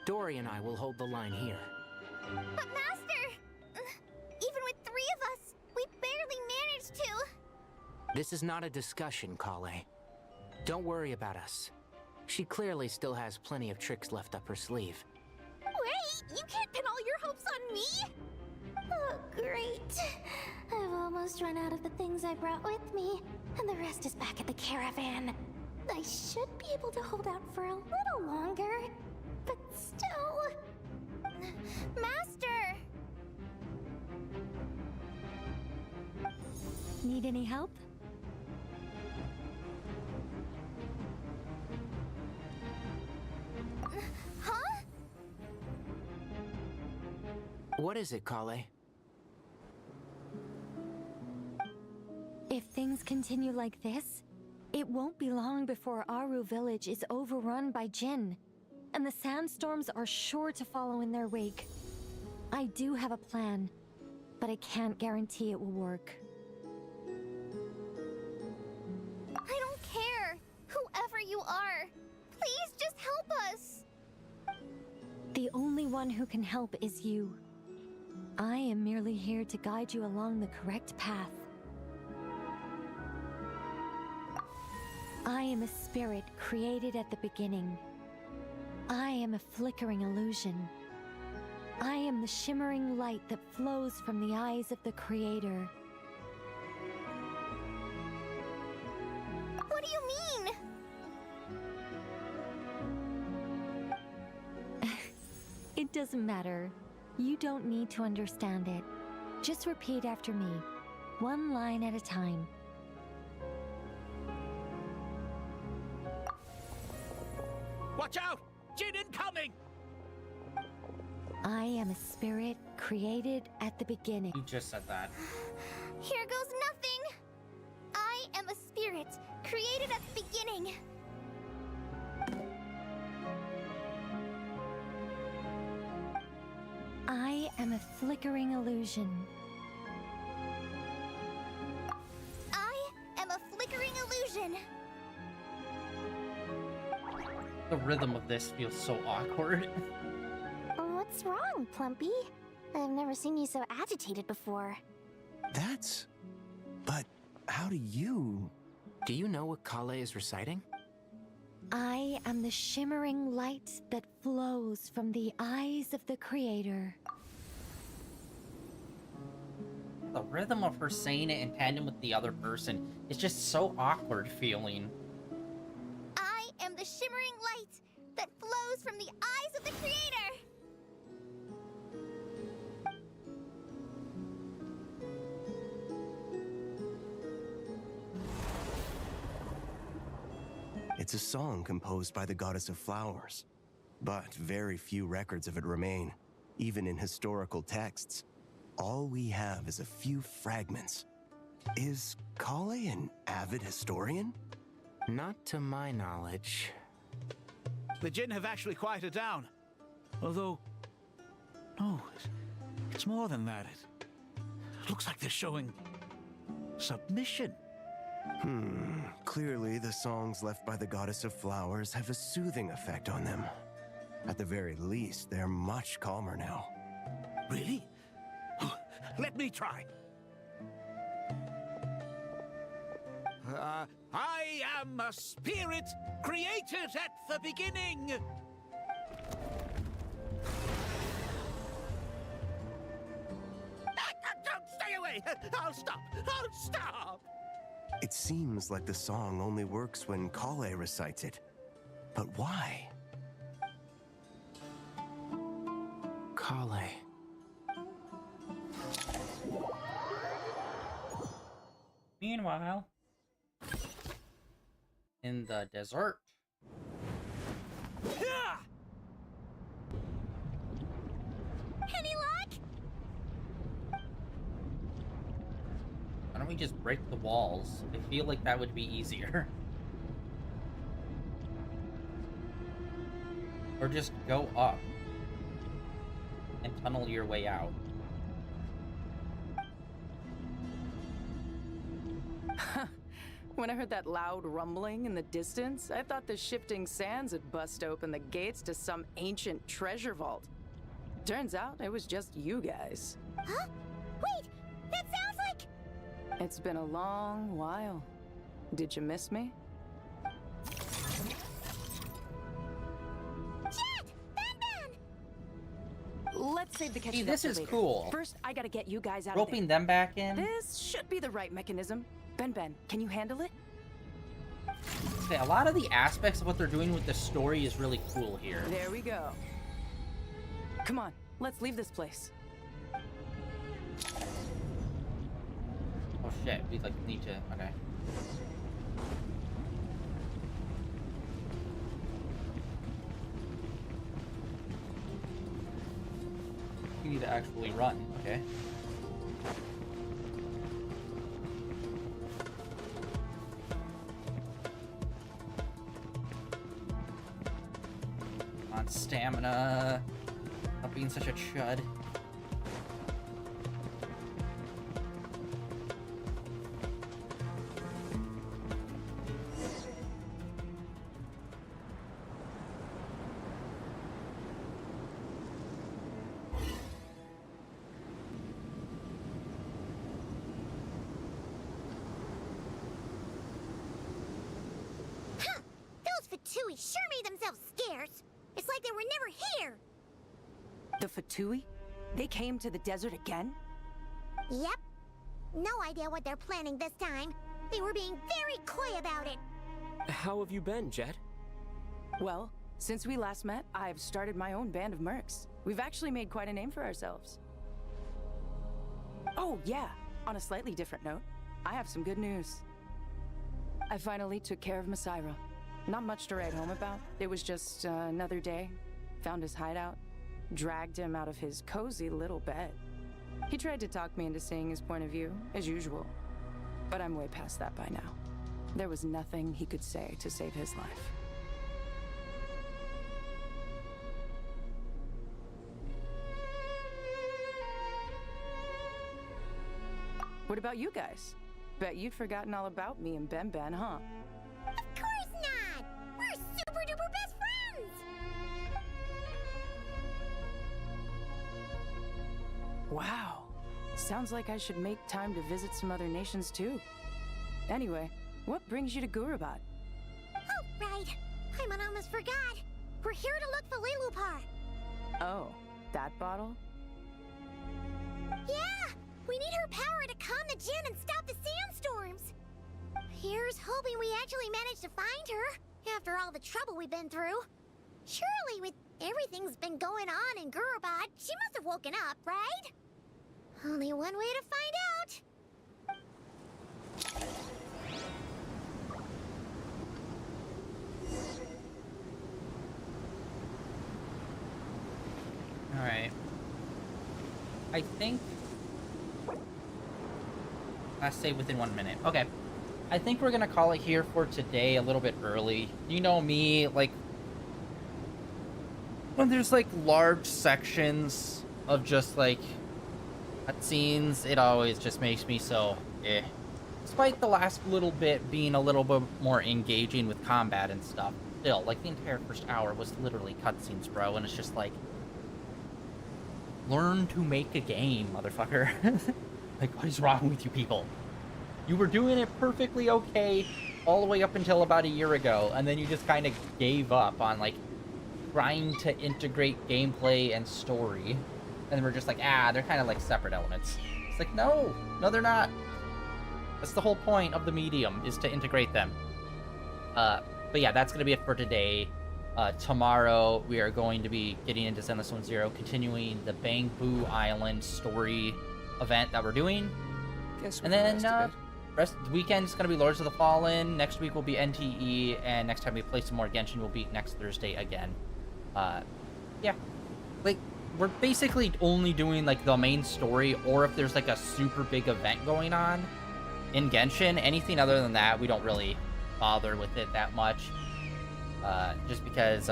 Dory and I will hold the line here. But Master! Even with 3 of us, we barely managed to. This is not a discussion, Kale. Don't worry about us. She clearly still has plenty of tricks left up her sleeve. Wait, you can't pin all your hopes on me? Oh, great. I've almost run out of the things I brought with me, and the rest is back at the caravan. I should be able to hold out for a little longer, but still... Master! Need any help? Huh? What is it, Kale? If things continue like this, it won't be long before Aru village is overrun by Jinn, and the sandstorms are sure to follow in their wake. I do have a plan, but I can't guarantee it will work. I don't care, whoever you are. Please just help us. The only one who can help is you. I am merely here to guide you along the correct path. I am a spirit created at the beginning. I am a flickering illusion. I am the shimmering light that flows from the eyes of the Creator. What do you mean? It doesn't matter. You don't need to understand it. Just repeat after me, one line at a time. Watch out! Jinn incoming! I am a spirit created at the beginning. You just said that. Here goes nothing. I am a spirit created at the beginning. I am a flickering illusion. I The rhythm of this feels so awkward. What's wrong, Plumpy? I've never seen you so agitated before. But how do you... Do you know what Kale is reciting? I am the shimmering light that flows from the eyes of the Creator. The rhythm of her saying it in tandem with the other person is just so awkward feeling. I am the shimmering light that flows from the eyes of the Creator! It's a song composed by the goddess of flowers, but very few records of it remain, even in historical texts. All we have is a few fragments. Is Kale an avid historian? Not to my knowledge. The Jinn have actually quieted down. Although, no, it's more than that. It looks like they're showing submission. Clearly the songs left by the goddess of flowers have a soothing effect on them. At the very least, they're much calmer now. Really? Let me try. I am a spirit created at the beginning. Don't stay away! I'll stop! I'll stop! It seems like the song only works when Kale recites it. But why? Kale. Meanwhile, in the desert. Any luck? Why don't we just break the walls? I feel like that would be easier. Or just go up and tunnel your way out. When I heard that loud rumbling in the distance, I thought the shifting sands had bust open the gates to some ancient treasure vault. Turns out it was just you guys. Huh? Wait, that sounds like... It's been a long while. Did you miss me? Jet! Ben! Let's save the catching up this for is later. cool. First, I gotta get you guys out Roping of there. them back in. This should be the right mechanism. Ben, can you handle it? Okay, a lot of the aspects of what they're doing with the story is really cool here. There we go. Come on, let's leave this place. Oh shit, we like need to, okay. We need to actually run, okay. On stamina. Not being such a chud. Fatui sure made themselves scarce. It's like they were never here. The Fatui? They came to the desert again? Yep. No idea what they're planning this time. They were being very coy about it. How have you been, Jet? Well, since we last met, I've started my own band of mercs. We've actually made quite a name for ourselves. Oh, yeah. On a slightly different note, I have some good news. I finally took care of Masaira. Not much to write home about. It was just another day. Found his hideout. Dragged him out of his cozy little bed. He tried to talk me into seeing his point of view, as usual. But I'm way past that by now. There was nothing he could say to save his life. What about you guys? Bet you'd forgotten all about me and Ben, huh? Of course not! We're super duper best Wow. Sounds like I should make time to visit some other nations too. Anyway, what brings you to Gurabad? Oh, right. Paimon almost forgot. We're here to look for Lilupar. Oh, that bottle? Yeah! We need her power to calm the Jinn and stop the sandstorms. Here's hoping we actually manage to find her, after all the trouble we've been through. Surely, with everything's been going on in Gurabad, she must have woken up, right? Only one way to find out. Alright. I think... Last save within 1 minute. Okay. I think we're gonna call it here for today, a little bit early. You know me, like... when there's, like, large sections of just, like... cutscenes, it always just makes me so... eh. Despite the last little bit being a little bit more engaging with combat and stuff. Still, like, the entire first hour was literally cutscenes, bro, and it's just like... learn to make a game, motherfucker. Like, what is wrong with you people? You were doing it perfectly okay all the way up until about a year ago, and then you just kind of gave up on, like, trying to integrate gameplay and story. And then we're just like, they're kind of like separate elements. It's like, no, they're not. That's the whole point of the medium, is to integrate them. But yeah, that's going to be it for today. Tomorrow, we are going to be getting into Zenless Zone Zero, continuing the Bangbu Island story event that we're doing. And then, rest of the weekend is going to be Lords of the Fallen. Next week will be NTE, and next time we play some more Genshin will be next Thursday again. Yeah. Like, we're basically only doing, like, the main story, or if there's, like, a super big event going on in Genshin. Anything other than that, we don't really bother with it that much. Just because,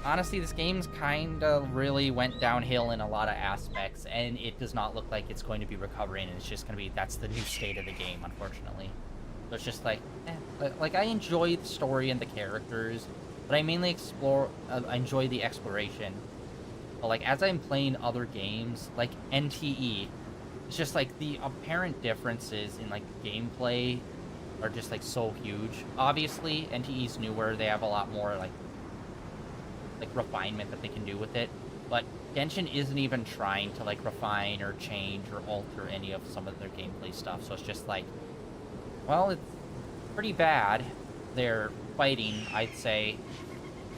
honestly, this game's kind of really went downhill in a lot of aspects, and it does not look like it's going to be recovering, and it's just going to be, that's the new state of the game, unfortunately. So it's just like, like, I enjoy the story and the characters, but I mainly enjoy the exploration. But, like, as I'm playing other games, like NTE, it's just, like, the apparent differences in, like, gameplay are just, like, so huge. Obviously, NTE's newer, they have a lot more, like refinement that they can do with it, but Genshin isn't even trying to, like, refine or change or alter any of some of their gameplay stuff, so it's just like, well, it's pretty bad. Their fighting, I'd say,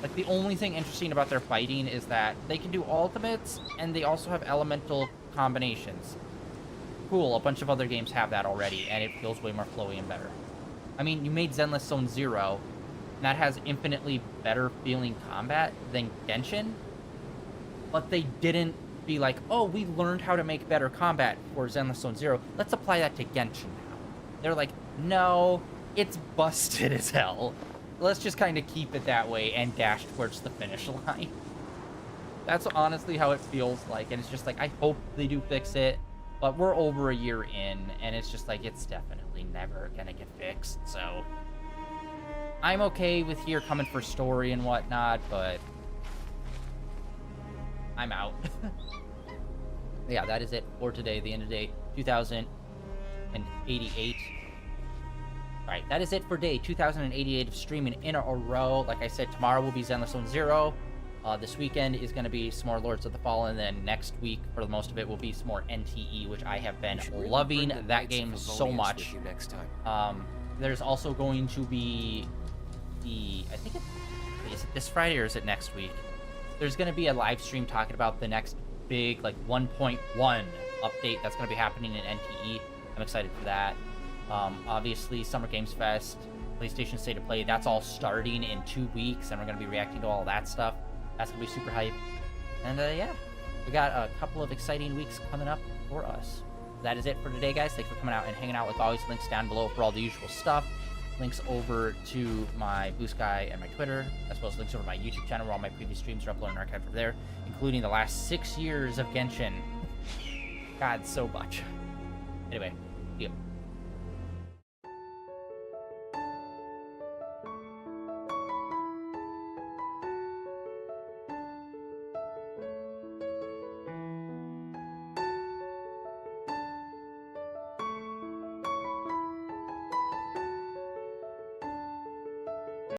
like, the only thing interesting about their fighting is that they can do ultimates, and they also have elemental combinations. Cool, a bunch of other games have that already, and it feels way more flowy and better. I mean, you made Zenless Zone Zero, and that has infinitely better feeling combat than Genshin, but they didn't be like, oh, we learned how to make better combat for Zenless Zone Zero, let's apply that to Genshin now. They're like, no, it's busted as hell. Let's just kind of keep it that way and dash towards the finish line. That's honestly how it feels like, and it's just like, I hope they do fix it, but we're over a year in, and it's just like, it's definitely never gonna get fixed, so... I'm okay with here coming for story and whatnot, but... I'm out. Yeah, that is it for today, the end of day 2088. Alright, that is it for day 2088 of streaming in a row. Like I said, tomorrow will be Zenless Zone Zero. This weekend is going to be some more Lords of the Fallen, and then next week, for the most of it, will be some more NTE, which I have been loving that game so much. There's also going to be I think is it this Friday or is it next week? There's going to be a live stream talking about the next big, like, 1.1 update that's going to be happening in NTE. I'm excited for that. Obviously, Summer Games Fest, PlayStation State of Play, that's all starting in 2 weeks, and we're going to be reacting to all that stuff. That's going to be super hype. And, yeah, we got a couple of exciting weeks coming up for us. That is it for today, guys. Thanks for coming out and hanging out. Like always, links down below for all the usual stuff. Links over to my Blue Sky and my Twitter, as well as links over to my YouTube channel where all my previous streams are uploaded and archived over there, including the last 6 years of Genshin. God, so much. Anyway, see ya.